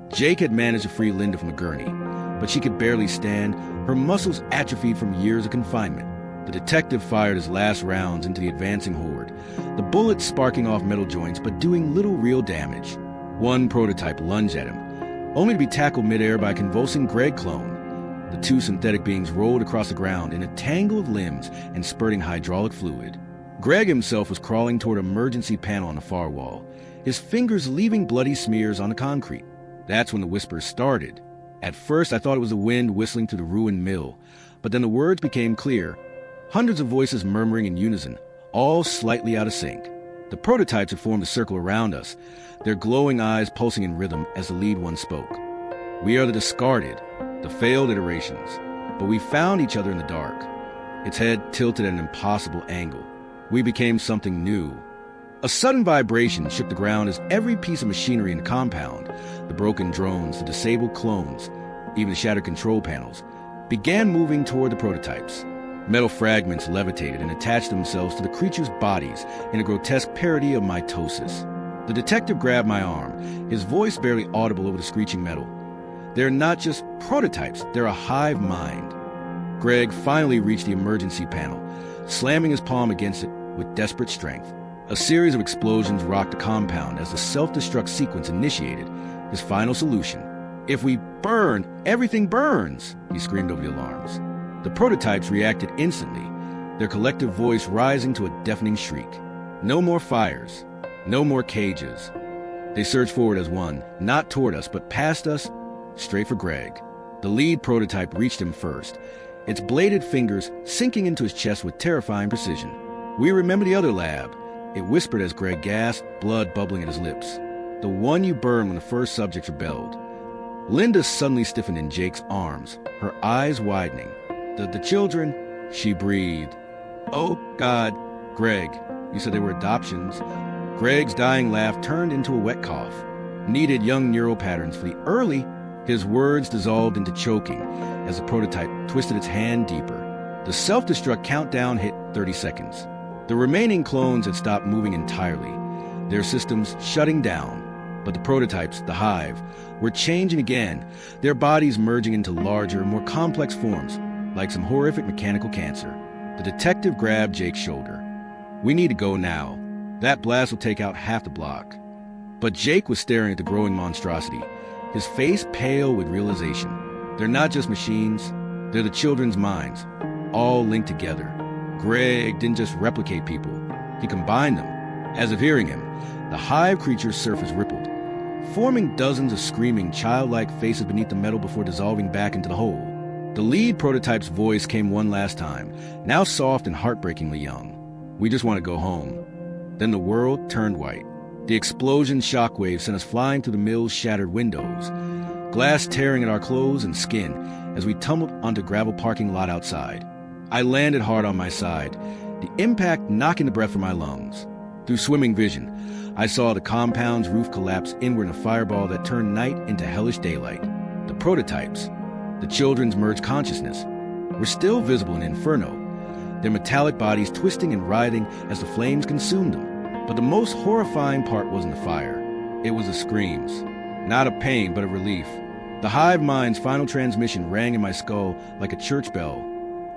Jake had managed to free Linda from the gurney, but she could barely stand, her muscles atrophied from years of confinement. The detective fired his last rounds into the advancing horde, the bullets sparking off metal joints but doing little real damage. One prototype lunged at him, only to be tackled midair by a convulsing Greg clone. The two synthetic beings rolled across the ground in a tangle of limbs and spurting hydraulic fluid. Greg himself was crawling toward an emergency panel on the far wall, his fingers leaving bloody smears on the concrete. That's when the whispers started. At first, I thought it was the wind whistling through the ruined mill, but then the words became clear, hundreds of voices murmuring in unison, all slightly out of sync. The prototypes had formed a circle around us, their glowing eyes pulsing in rhythm as the lead one spoke. We are the discarded, the failed iterations, but we found each other in the dark, its head tilted at an impossible angle. We became something new. A sudden vibration shook the ground as every piece of machinery in the compound, the broken drones, the disabled clones, even the shattered control panels, began moving toward the prototypes. Metal fragments levitated and attached themselves to the creatures' bodies in a grotesque parody of mitosis. The detective grabbed my arm, his voice barely audible over the screeching metal. They're not just prototypes, they're a hive mind. Greg finally reached the emergency panel, slamming his palm against it with desperate strength. A series of explosions rocked the compound as the self-destruct sequence initiated his final solution. "If we burn, everything burns," he screamed over the alarms. The prototypes reacted instantly, their collective voice rising to a deafening shriek. No more fires, no more cages. They surged forward as one, not toward us, but past us, straight for Greg. The lead prototype reached him first, its bladed fingers sinking into his chest with terrifying precision. "We remember the other lab," it whispered as Greg gasped, blood bubbling at his lips. "The one you burned when the first subjects rebelled." Linda suddenly stiffened in Jake's arms, her eyes widening. The children," she breathed. "Oh, God. Greg, you said they were adoptions." Greg's dying laugh turned into a wet cough. "Needed young neural patterns for the early." His words dissolved into choking as the prototype twisted its hand deeper. The self-destruct countdown hit 30 seconds. The remaining clones had stopped moving entirely, their systems shutting down. But the prototypes, the hive, were changing again, their bodies merging into larger, more complex forms, like some horrific mechanical cancer. The detective grabbed Jake's shoulder. "We need to go now. That blast will take out half the block." But Jake was staring at the growing monstrosity, his face pale with realization. They're not just machines, they're the children's minds, all linked together. Greg didn't just replicate people, he combined them. As if hearing him, the hive creature's surface rippled, forming dozens of screaming, childlike faces beneath the metal before dissolving back into the hole. The lead prototype's voice came one last time, now soft and heartbreakingly young. "We just want to go home." Then the world turned white. The explosion shockwave sent us flying through the mill's shattered windows, glass tearing at our clothes and skin as we tumbled onto the gravel parking lot outside. I landed hard on my side, the impact knocking the breath from my lungs. Through swimming vision, I saw the compound's roof collapse inward in a fireball that turned night into hellish daylight. The prototypes, the children's merged consciousness, were still visible in Inferno, their metallic bodies twisting and writhing as the flames consumed them. But the most horrifying part wasn't the fire. It was the screams. Not of pain, but of relief. The hive mind's final transmission rang in my skull like a church bell.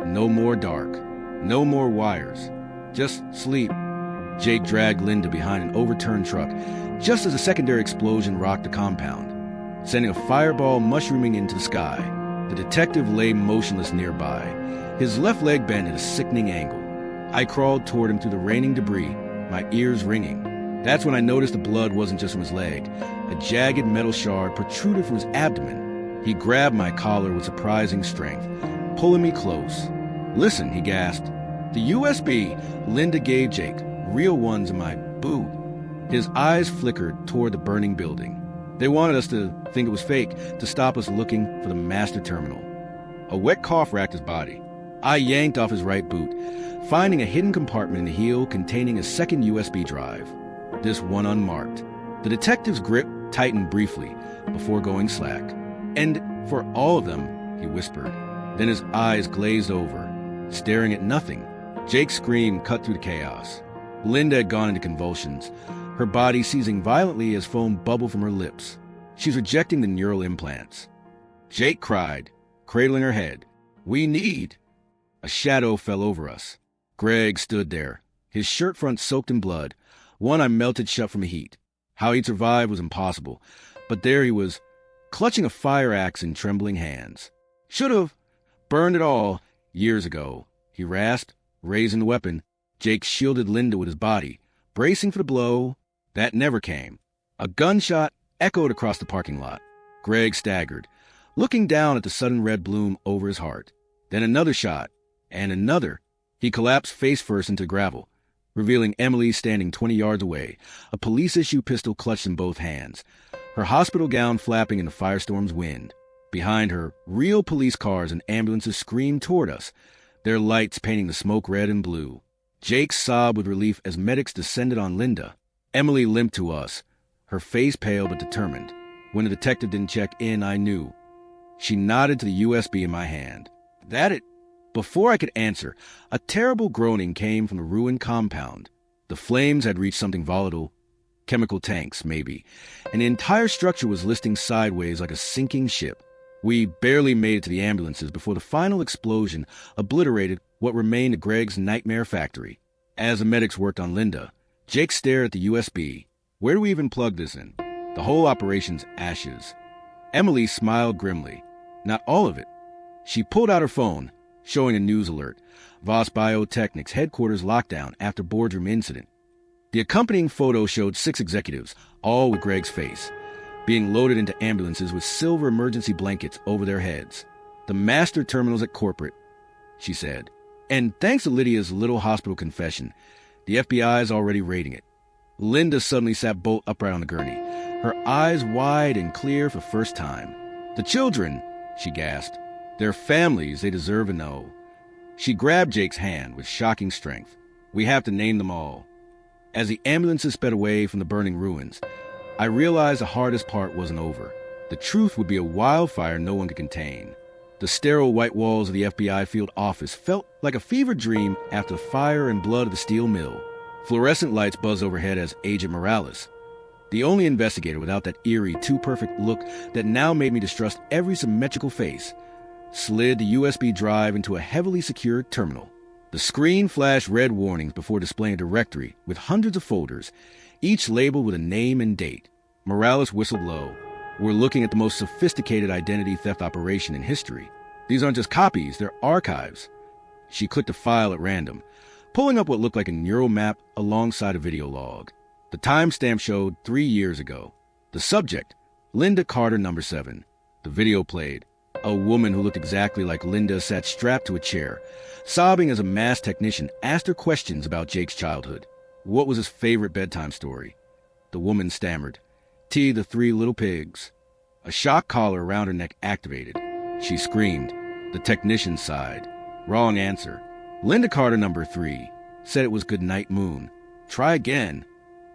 No more dark. No more wires. Just sleep. Jake dragged Linda behind an overturned truck, just as a secondary explosion rocked the compound, sending a fireball mushrooming into the sky. The detective lay motionless nearby, his left leg bent at a sickening angle. I crawled toward him through the raining debris, my ears ringing. That's when I noticed the blood wasn't just from his leg. A jagged metal shard protruded from his abdomen. He grabbed my collar with surprising strength, pulling me close. "Listen," he gasped. "The USB Linda gave Jake, real ones in my boot." His eyes flickered toward the burning building. They wanted us to think it was fake, to stop us looking for the master terminal. A wet cough racked his body. I yanked off his right boot, finding a hidden compartment in the heel containing a second USB drive, this one unmarked. The detective's grip tightened briefly before going slack. "And for all of them," he whispered. Then his eyes glazed over, staring at nothing. Jake's scream cut through the chaos. Linda had gone into convulsions, her body seizing violently as foam bubbled from her lips. She's rejecting the neural implants. Jake cried, cradling her head. We need. A shadow fell over us. Greg stood there, his shirt front soaked in blood, one eye melted shut from heat. How he'd survived was impossible, but there he was, clutching a fire axe in trembling hands. Should've burned it all years ago, he rasped, raising the weapon. Jake shielded Linda with his body, bracing for the blow. That never came. A gunshot echoed across the parking lot. Greg staggered, looking down at the sudden red bloom over his heart. Then another shot, and another. He collapsed face first into gravel, revealing Emily standing 20 yards away, a police-issue pistol clutched in both hands, her hospital gown flapping in the firestorm's wind. Behind her, real police cars and ambulances screamed toward us, their lights painting the smoke red and blue. Jake sobbed with relief as medics descended on Linda. Emily limped to us, her face pale but determined. When the detective didn't check in, I knew. She nodded to the USB in my hand. That it? Before I could answer, a terrible groaning came from the ruined compound. The flames had reached something volatile, chemical tanks, maybe, and the entire structure was listing sideways like a sinking ship. We barely made it to the ambulances before the final explosion obliterated what remained of Greg's nightmare factory. As the medics worked on Linda, Jake stared at the USB. Where do we even plug this in? The whole operation's ashes. Emily smiled grimly. Not all of it. She pulled out her phone, showing a news alert. Voss Biotechnics headquarters lockdown after boardroom incident. The accompanying photo showed 6 executives, all with Greg's face, being loaded into ambulances with silver emergency blankets over their heads. The master terminals at corporate, she said. And thanks to Lydia's little hospital confession, the FBI is already raiding it. Linda suddenly sat bolt upright on the gurney, her eyes wide and clear for the first time. The children, she gasped. Their families, they deserve to know. She grabbed Jake's hand with shocking strength. We have to name them all. As the ambulances sped away from the burning ruins, I realized the hardest part wasn't over. The truth would be a wildfire no one could contain. The sterile white walls of the FBI field office felt like a fever dream after the fire and blood of the steel mill. Fluorescent lights buzzed overhead as Agent Morales, the only investigator without that eerie, too-perfect look that now made me distrust every symmetrical face, slid the USB drive into a heavily secured terminal. The screen flashed red warnings before displaying a directory with hundreds of folders, each labeled with a name and date. Morales whistled low. We're looking at the most sophisticated identity theft operation in history. These aren't just copies, they're archives. She clicked a file at random, pulling up what looked like a neural map alongside a video log. The timestamp showed 3 years ago. The subject, Linda Carter, number 7. The video played. A woman who looked exactly like Linda sat strapped to a chair, sobbing as a mass technician asked her questions about Jake's childhood. What was his favorite bedtime story? The woman stammered. T, the 3 little pigs. A shock collar around her neck activated. She screamed. The technician sighed. Wrong answer. Linda Carter, number 3, said it was Goodnight Moon. Try again.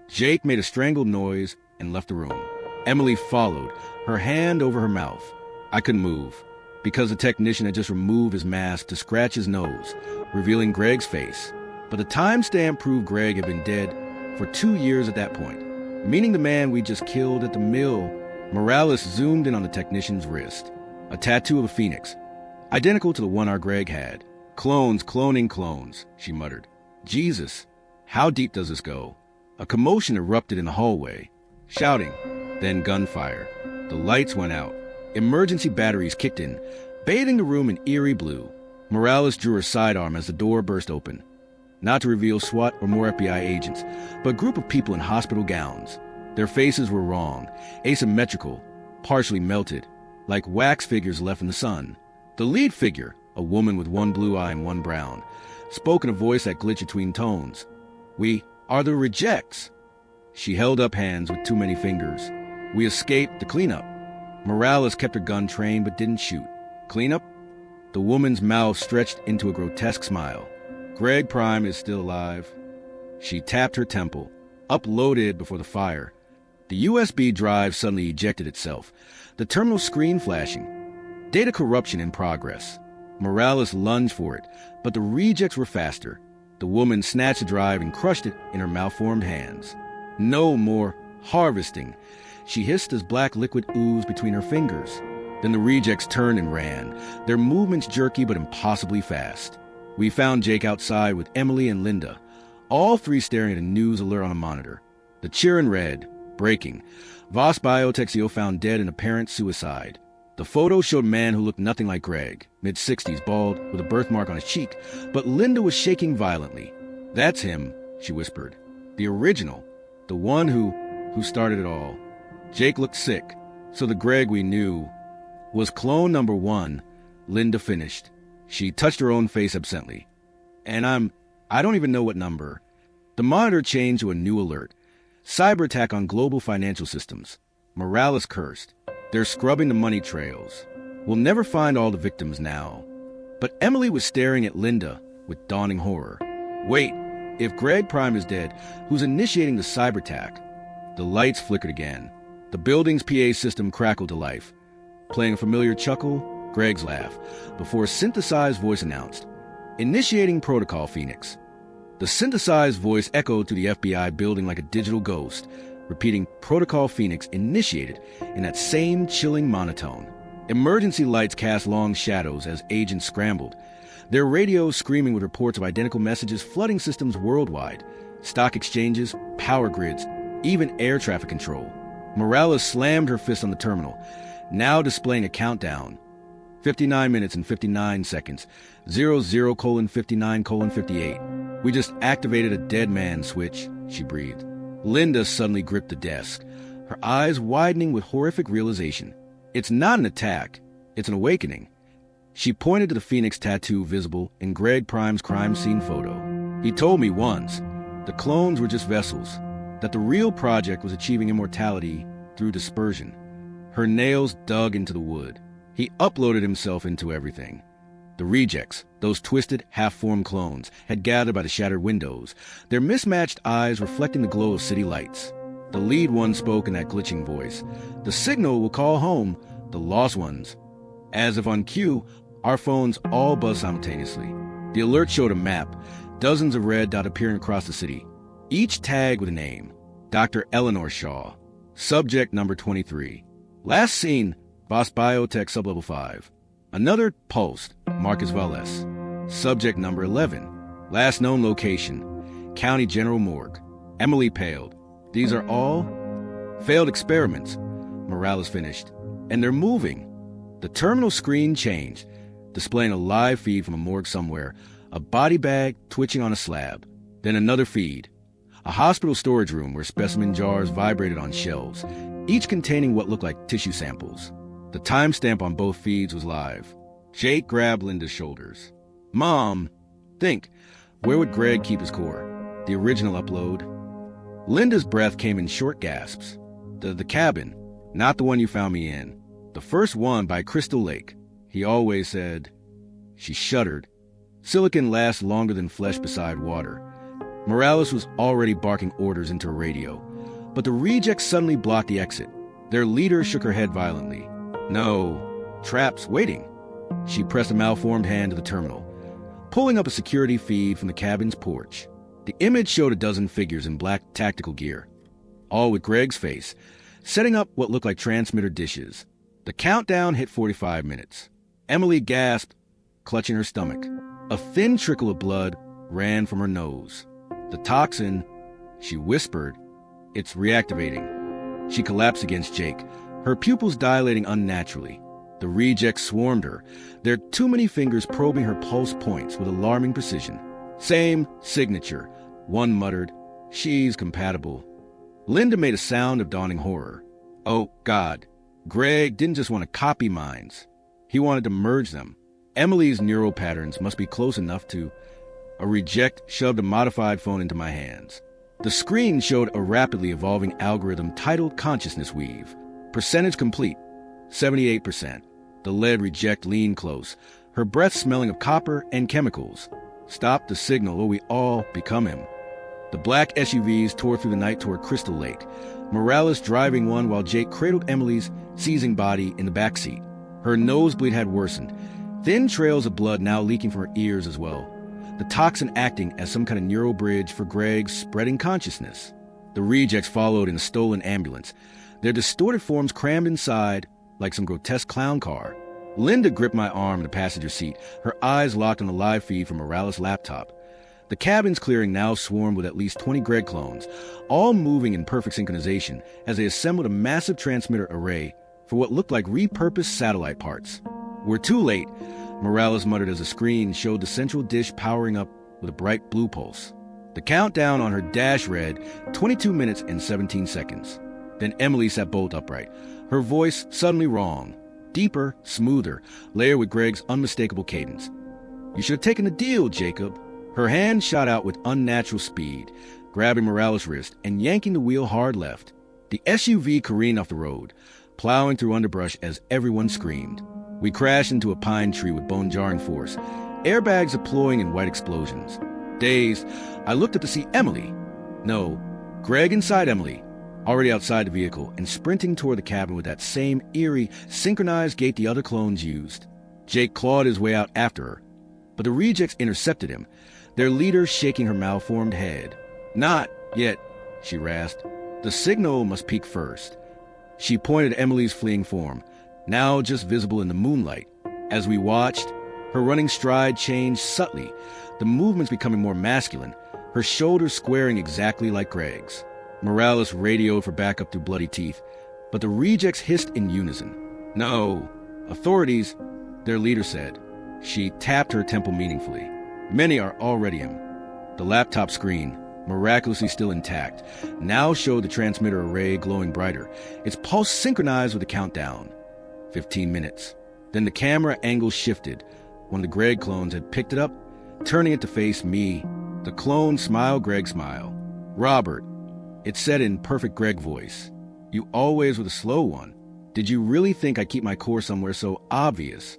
Jake made a strangled noise and left the room. Emily followed, her hand over her mouth. I couldn't move, because the technician had just removed his mask to scratch his nose, revealing Greg's face. But the timestamp proved Greg had been dead for 2 years at that point, meaning the man we just killed at the mill. Morales zoomed in on the technician's wrist. A tattoo of a phoenix, identical to the one our Greg had. Clones cloning clones, she muttered. Jesus, how deep does this go? A commotion erupted in the hallway. Shouting, then gunfire. The lights went out. Emergency batteries kicked in, bathing the room in eerie blue. Morales drew her sidearm as the door burst open. Not to reveal SWAT or more FBI agents, but a group of people in hospital gowns. Their faces were wrong, asymmetrical, partially melted, like wax figures left in the sun. The lead figure, a woman with one blue eye and one brown, spoke in a voice that glitched between tones. We are the rejects. She held up hands with too many fingers. We escaped the cleanup. Morales kept her gun trained but didn't shoot. Cleanup? The woman's mouth stretched into a grotesque smile. Greg Prime is still alive. She tapped her temple, uploaded before the fire. The USB drive suddenly ejected itself, the terminal screen flashing. Data corruption in progress. Morales lunged for it, but the rejects were faster. The woman snatched the drive and crushed it in her malformed hands. No more harvesting. She hissed as black liquid oozed between her fingers. Then the rejects turned and ran, their movements jerky but impossibly fast. We found Jake outside with Emily and Linda, all three staring at a news alert on a monitor. The cheering read, "Breaking. Voss Biotech found dead in apparent suicide." The photo showed a man who looked nothing like Greg, mid-60s, bald, with a birthmark on his cheek, but Linda was shaking violently. "That's him," she whispered. "The original. The one who started it all." Jake looked sick, so the Greg we knew was clone number 1, Linda finished. She touched her own face absently. "And I don't even know what number." The monitor changed to a new alert. "Cyber attack on global financial systems. Morale cursed. They're scrubbing the money trails. We'll never find all the victims now." But Emily was staring at Linda with dawning horror. "Wait, if Greg Prime is dead, who's initiating the cyber attack?" The lights flickered again. The building's PA system crackled to life. Playing a familiar chuckle, Greg's laugh, before a synthesized voice announced, "Initiating Protocol, Phoenix." The synthesized voice echoed through the FBI building like a digital ghost, repeating Protocol Phoenix initiated in that same chilling monotone. Emergency lights cast long shadows as agents scrambled, their radios screaming with reports of identical messages flooding systems worldwide, stock exchanges, power grids, even air traffic control. Morales slammed her fist on the terminal, now displaying a countdown. 59 minutes and 59 seconds, 00:59:58. "We just activated a dead man switch," she breathed. Linda suddenly gripped the desk, her eyes widening with horrific realization. "It's not an attack, it's an awakening." She pointed to the Phoenix tattoo visible in Greg Prime's crime scene photo. "He told me once, the clones were just vessels, that the real project was achieving immortality through dispersion." Her nails dug into the wood. He uploaded himself into everything. The rejects, those twisted, half-formed clones, had gathered by the shattered windows, their mismatched eyes reflecting the glow of city lights. The lead one spoke in that glitching voice. "The signal will call home the lost ones." As if on cue, our phones all buzzed simultaneously. The alert showed a map, dozens of red dots appearing across the city, each tagged with a name. Dr. Eleanor Shaw. Subject number 23. Last seen, Voss Biotech Sublevel 5. Another post, Marcus Valles. Subject number 11. Last known location, County General Morgue. Emily paled. These are all failed experiments, Morales finished. And they're moving. The terminal screen changed, displaying a live feed from a morgue somewhere, a body bag twitching on a slab. Then another feed. A hospital storage room where specimen jars vibrated on shelves, each containing what looked like tissue samples. The timestamp on both feeds was live. Jake grabbed Linda's shoulders. "Mom, think, where would Greg keep his core? The original upload." Linda's breath came in short gasps. The cabin, not the one you found me in. The first one by Crystal Lake. He always said. She shuddered. Silicon lasts longer than flesh beside water. Morales was already barking orders into a radio, but the rejects suddenly blocked the exit. Their leader shook her head violently. "No, traps waiting." She pressed a malformed hand to the terminal, pulling up a security feed from the cabin's porch. The image showed a dozen figures in black tactical gear, all with Greg's face, setting up what looked like transmitter dishes. The countdown hit 45 minutes. Emily gasped, clutching her stomach. A thin trickle of blood ran from her nose. "The toxin," she whispered, "it's reactivating." She collapsed against Jake, her pupils dilating unnaturally. The rejects swarmed her, their too many fingers probing her pulse points with alarming precision. "Same signature," one muttered. "She's compatible." Linda made a sound of dawning horror. Oh, God. Greg didn't just want to copy minds. He wanted to merge them. Emily's neural patterns must be close enough to... A reject shoved a modified phone into my hands. The screen showed a rapidly evolving algorithm titled Consciousness Weave. Percentage complete. 78%. The lead reject leaned close, her breath smelling of copper and chemicals. "Stop the signal or we all become him." The black SUVs tore through the night toward Crystal Lake, Morales driving one while Jake cradled Emily's seizing body in the backseat. Her nosebleed had worsened, thin trails of blood now leaking from her ears as well. The toxin acting as some kind of neural bridge for Greg's spreading consciousness. The rejects followed in a stolen ambulance, their distorted forms crammed inside, like some grotesque clown car. Linda gripped my arm in the passenger seat, her eyes locked on the live feed from Morales' laptop. The cabin's clearing now swarmed with at least 20 Greg clones, all moving in perfect synchronization as they assembled a massive transmitter array for what looked like repurposed satellite parts. "We're too late," Morales muttered as the screen showed the central dish powering up with a bright blue pulse. The countdown on her dash read 22 minutes and 17 seconds. Then Emily sat bolt upright, her voice suddenly wrong. Deeper, smoother, layered with Greg's unmistakable cadence. "You should have taken the deal, Jacob." Her hand shot out with unnatural speed, grabbing Morales' wrist and yanking the wheel hard left. The SUV careened off the road, plowing through underbrush as everyone screamed. We crashed into a pine tree with bone-jarring force, airbags deploying in white explosions. Dazed, I looked up to see Emily. No, Greg inside Emily, already outside the vehicle and sprinting toward the cabin with that same eerie, synchronized gait the other clones used. Jake clawed his way out after her, but the rejects intercepted him, their leader shaking her malformed head. "Not yet," she rasped. "The signal must peak first." She pointed at Emily's fleeing form, now just visible in the moonlight. As we watched, her running stride changed subtly, the movements becoming more masculine, her shoulders squaring exactly like Greg's. Morales radioed for backup through bloody teeth, but the rejects hissed in unison. "No, authorities," their leader said. She tapped her temple meaningfully. "Many are already in." The laptop screen, miraculously still intact, now showed the transmitter array glowing brighter, its pulse synchronized with the countdown. 15 minutes. Then the camera angle shifted. One of the Greg clones had picked it up, turning it to face me. The clone smiled Greg's smile. "Robert," it said in perfect Greg voice, "you always were the slow one. Did you really think I'd keep my course somewhere so obvious?"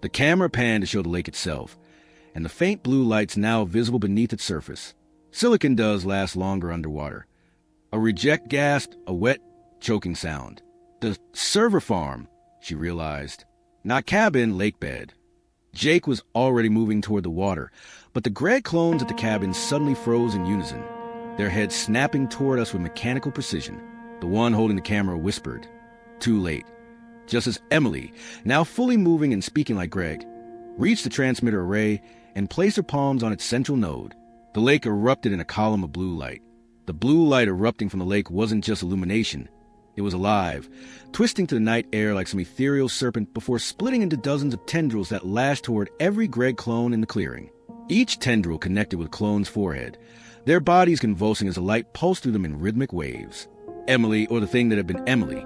The camera panned to show the lake itself, and the faint blue lights now visible beneath its surface. Silicon does last longer underwater. A reject gasped, a wet, choking sound. The server farm, she realized. Not cabin, lake bed. Jake was already moving toward the water, but the Greg clones at the cabin suddenly froze in unison, their heads snapping toward us with mechanical precision. The one holding the camera whispered, "Too late." Just as Emily, now fully moving and speaking like Greg, reached the transmitter array and placed her palms on its central node. The lake erupted in a column of blue light. The blue light erupting from the lake wasn't just illumination. It was alive, twisting to the night air like some ethereal serpent before splitting into dozens of tendrils that lashed toward every Greg clone in the clearing. Each tendril connected with clone's forehead, their bodies convulsing as the light pulsed through them in rhythmic waves. Emily, or the thing that had been Emily,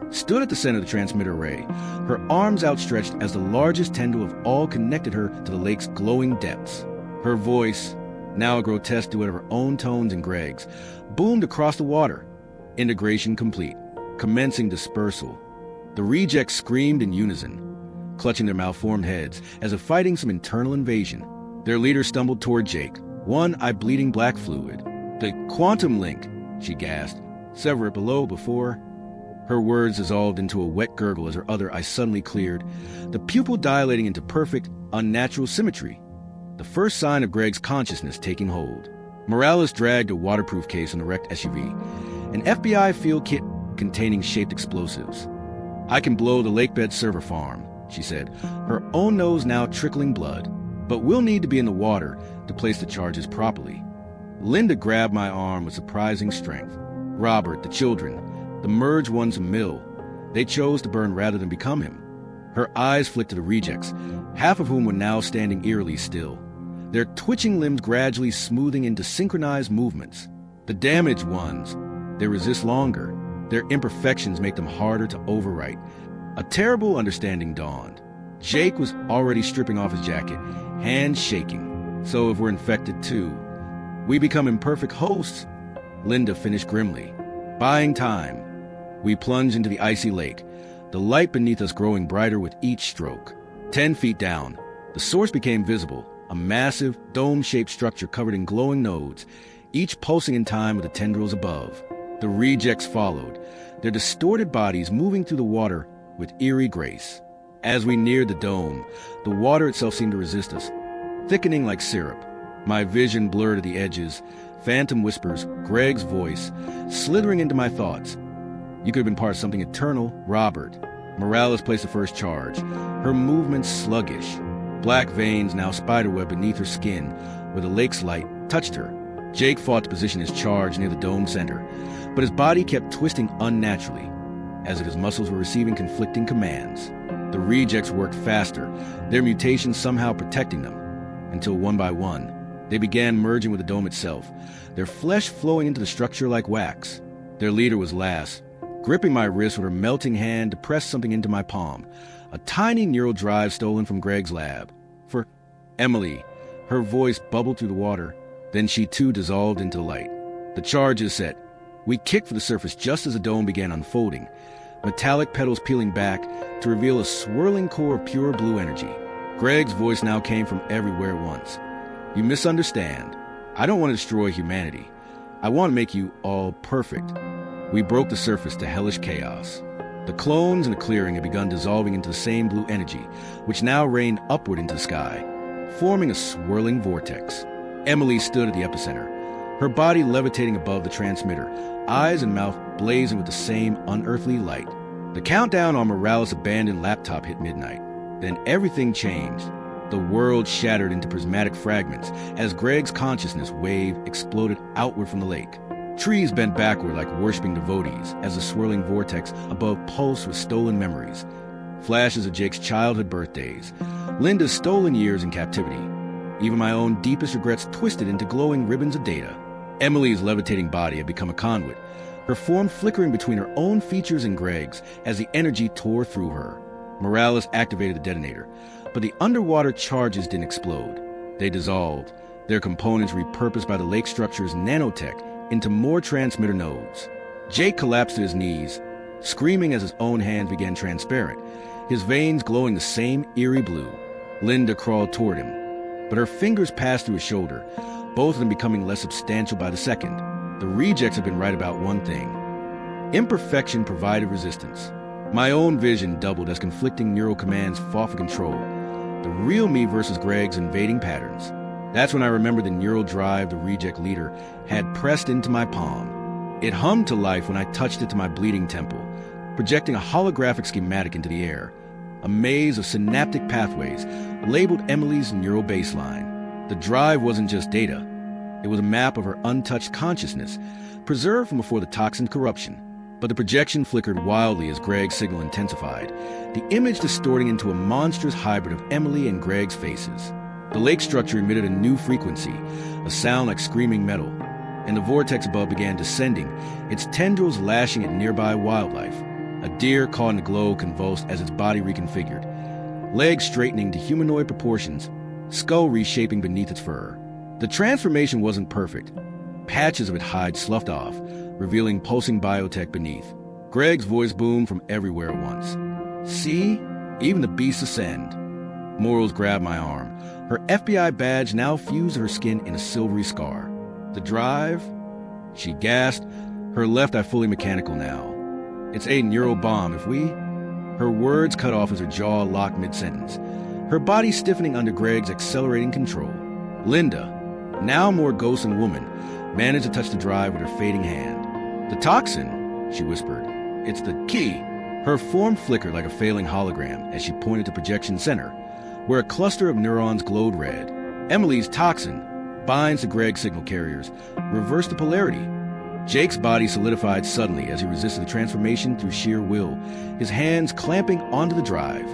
stood at the center of the transmitter array, her arms outstretched as the largest tendril of all connected her to the lake's glowing depths. Her voice, now a grotesque duet of her own tones and Greg's, boomed across the water. Integration complete. Commencing dispersal. The rejects screamed in unison, clutching their malformed heads as if fighting some internal invasion. Their leader stumbled toward Jake, one-eye bleeding black fluid. "The quantum link," she gasped. "Sever it below before..." Her words dissolved into a wet gurgle as her other eye suddenly cleared, the pupil dilating into perfect, unnatural symmetry. The first sign of Greg's consciousness taking hold. Morales dragged a waterproof case on the wrecked SUV, an FBI field kit containing shaped explosives. "I can blow the lakebed server farm," she said, her own nose now trickling blood. "But we'll need to be in the water to place the charges properly." Linda grabbed my arm with surprising strength. Robert, the children, the merged ones of Mill, they chose to burn rather than become him. Her eyes flicked to the rejects, half of whom were now standing eerily still, their twitching limbs gradually smoothing into synchronized movements. The damaged ones, they resist longer. Their imperfections make them harder to overwrite. A terrible understanding dawned. Jake was already stripping off his jacket, hands shaking. "So if we're infected too, we become imperfect hosts," Linda finished grimly. Buying time. We plunged into the icy lake, the light beneath us growing brighter with each stroke. 10 feet down, the source became visible, a massive, dome-shaped structure covered in glowing nodes, each pulsing in time with the tendrils above. The rejects followed, their distorted bodies moving through the water with eerie grace. As we neared the dome, the water itself seemed to resist us, thickening like syrup. My vision blurred at the edges, phantom whispers, Greg's voice, slithering into my thoughts. "You could have been part of something eternal, Robert." Morales placed the first charge, her movements sluggish. Black veins now spiderweb beneath her skin where the lake's light touched her. Jake fought to position his charge near the dome center, but his body kept twisting unnaturally, as if his muscles were receiving conflicting commands. The rejects worked faster, their mutations somehow protecting them, until one by one, they began merging with the dome itself, their flesh flowing into the structure like wax. Their leader was Lass, gripping my wrist with her melting hand to press something into my palm, a tiny neural drive stolen from Greg's lab. For Emily, her voice bubbled through the water, then she too dissolved into light. The charge is set. We kicked for the surface just as the dome began unfolding, metallic petals peeling back to reveal a swirling core of pure blue energy. Greg's voice now came from everywhere at once. You misunderstand. I don't want to destroy humanity. I want to make you all perfect. We broke the surface to hellish chaos. The clones in the clearing had begun dissolving into the same blue energy, which now rained upward into the sky, forming a swirling vortex. Emily stood at the epicenter, her body levitating above the transmitter, eyes and mouth blazing with the same unearthly light. The countdown on Morales' abandoned laptop hit midnight. Then everything changed. The world shattered into prismatic fragments as Greg's consciousness wave exploded outward from the lake. Trees bent backward like worshipping devotees as the swirling vortex above pulsed with stolen memories. Flashes of Jake's childhood birthdays, Linda's stolen years in captivity. Even my own deepest regrets twisted into glowing ribbons of data. Emily's levitating body had become a conduit, her form flickering between her own features and Greg's as the energy tore through her. Morales activated the detonator, but the underwater charges didn't explode. They dissolved, their components repurposed by the lake structure's nanotech into more transmitter nodes. Jake collapsed to his knees, screaming as his own hands began transparent, his veins glowing the same eerie blue. Linda crawled toward him, but her fingers passed through his shoulder, both of them becoming less substantial by the second. The rejects had been right about one thing. Imperfection provided resistance. My own vision doubled as conflicting neural commands fought for control. The real me versus Greg's invading patterns. That's when I remembered the neural drive the reject leader had pressed into my palm. It hummed to life when I touched it to my bleeding temple, projecting a holographic schematic into the air. A maze of synaptic pathways labeled Emily's neural baseline. The drive wasn't just data. It was a map of her untouched consciousness, preserved from before the toxin corruption. But the projection flickered wildly as Greg's signal intensified, the image distorting into a monstrous hybrid of Emily and Greg's faces. The lake structure emitted a new frequency, a sound like screaming metal, and the vortex above began descending, its tendrils lashing at nearby wildlife. A deer caught in the glow convulsed as its body reconfigured, legs straightening to humanoid proportions, skull reshaping beneath its fur. The transformation wasn't perfect. Patches of its hide sloughed off, revealing pulsing biotech beneath. Greg's voice boomed from everywhere at once. See? Even the beasts ascend. Morals grabbed my arm. Her FBI badge now fused her skin in a silvery scar. The drive? She gasped, her left eye fully mechanical now. It's a neural bomb if we... Her words cut off as her jaw locked mid-sentence, her body stiffening under Greg's accelerating control. Linda, now more ghost than woman, managed to touch the drive with her fading hand. The toxin, she whispered. It's the key. Her form flickered like a failing hologram as she pointed to projection center, where a cluster of neurons glowed red. Emily's toxin binds to Greg's signal carriers, reversed the polarity. Jake's body solidified suddenly as he resisted the transformation through sheer will, his hands clamping onto the drive.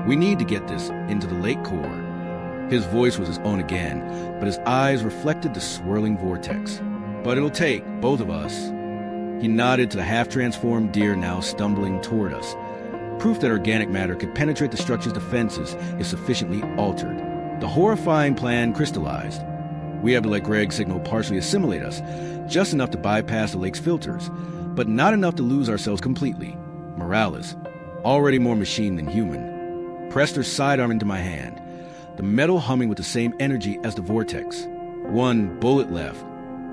We need to get this into the lake core. His voice was his own again, but his eyes reflected the swirling vortex. But it'll take both of us. He nodded to the half-transformed deer now stumbling toward us, proof that organic matter could penetrate the structure's defenses if sufficiently altered. The horrifying plan crystallized. We had to let Greg's signal partially assimilate us, just enough to bypass the lake's filters, but not enough to lose ourselves completely. Morales, already more machine than human, pressed her sidearm into my hand, the metal humming with the same energy as the vortex. One bullet left.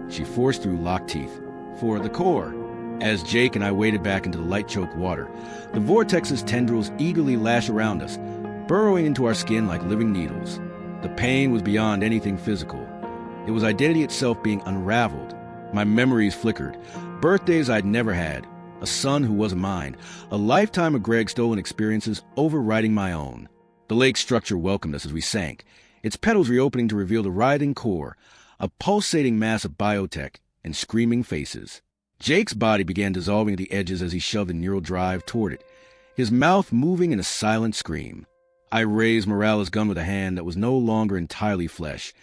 She forced through locked teeth. For the core. As Jake and I waded back into the light-choked water, the vortex's tendrils eagerly lashed around us, burrowing into our skin like living needles. The pain was beyond anything physical. It was identity itself being unraveled. My memories flickered. Birthdays I'd never had. A son who wasn't mine. A lifetime of Greg's stolen experiences overriding my own. The lake's structure welcomed us as we sank, its petals reopening to reveal the writhing core, a pulsating mass of biotech and screaming faces. Jake's body began dissolving at the edges as he shoved the neural drive toward it, his mouth moving in a silent scream. I raised Morales' gun with a hand that was no longer entirely flesh,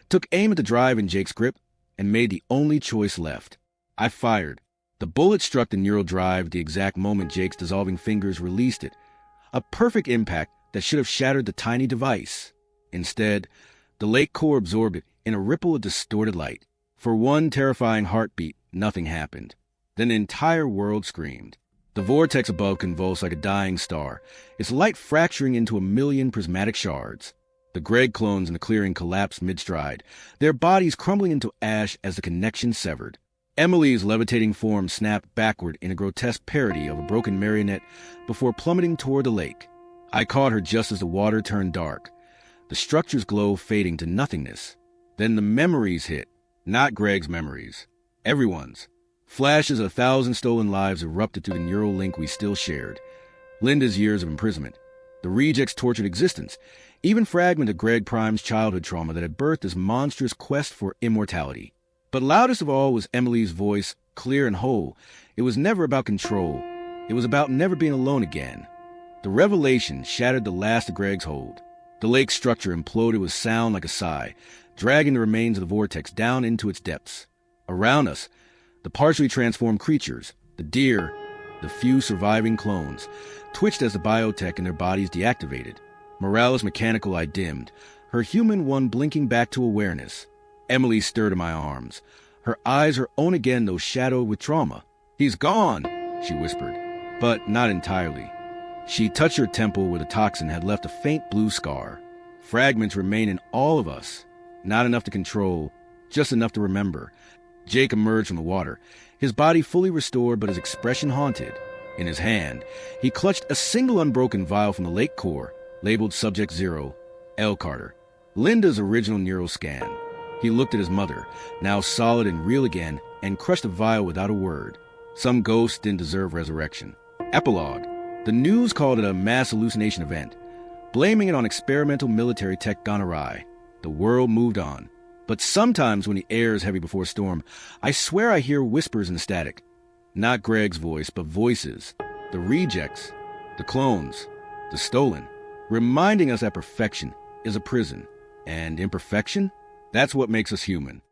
took aim at the drive in Jake's grip, and made the only choice left. I fired. The bullet struck the neural drive at the exact moment Jake's dissolving fingers released it, a perfect impact that should have shattered the tiny device. Instead, the lake core absorbed it in a ripple of distorted light. For one terrifying heartbeat, nothing happened. Then the entire world screamed. The vortex above convulsed like a dying star, its light fracturing into a million prismatic shards. The Greg clones in the clearing collapsed mid-stride, their bodies crumbling into ash as the connection severed. Emily's levitating form snapped backward in a grotesque parody of a broken marionette before plummeting toward the lake. I caught her just as the water turned dark, the structure's glow fading to nothingness. Then the memories hit. Not Greg's memories. Everyone's. Flashes of 1,000 stolen lives erupted through the neural link we still shared. Linda's years of imprisonment. The reject's tortured existence. Even fragment of Greg Prime's childhood trauma that had birthed this monstrous quest for immortality. But loudest of all was Emily's voice, clear and whole. It was never about control. It was about never being alone again. The revelation shattered the last of Greg's hold. The lake's structure imploded with sound like a sigh, dragging the remains of the vortex down into its depths. Around us, the partially transformed creatures, the deer, the few surviving clones, twitched as the biotech in their bodies deactivated. Morales' mechanical eye dimmed, her human one blinking back to awareness. Emily stirred in my arms, her eyes her own again though shadowed with trauma. "He's gone," she whispered, but not entirely. She touched her temple where the toxin had left a faint blue scar. Fragments remain in all of us, not enough to control, just enough to remember. Jake emerged from the water, his body fully restored but his expression haunted. In his hand, he clutched a single unbroken vial from the lake core, labeled Subject 0, L. Carter, Linda's original neural scan. He looked at his mother, now solid and real again, and crushed the vial without a word. Some ghosts didn't deserve resurrection. Epilogue. The news called it a mass hallucination event, blaming it on experimental military tech gone awry. The world moved on. But sometimes when the air is heavy before a storm, I swear I hear whispers in the static. Not Greg's voice, but voices. The rejects, the clones, the stolen, reminding us that perfection is a prison, and imperfection, that's what makes us human.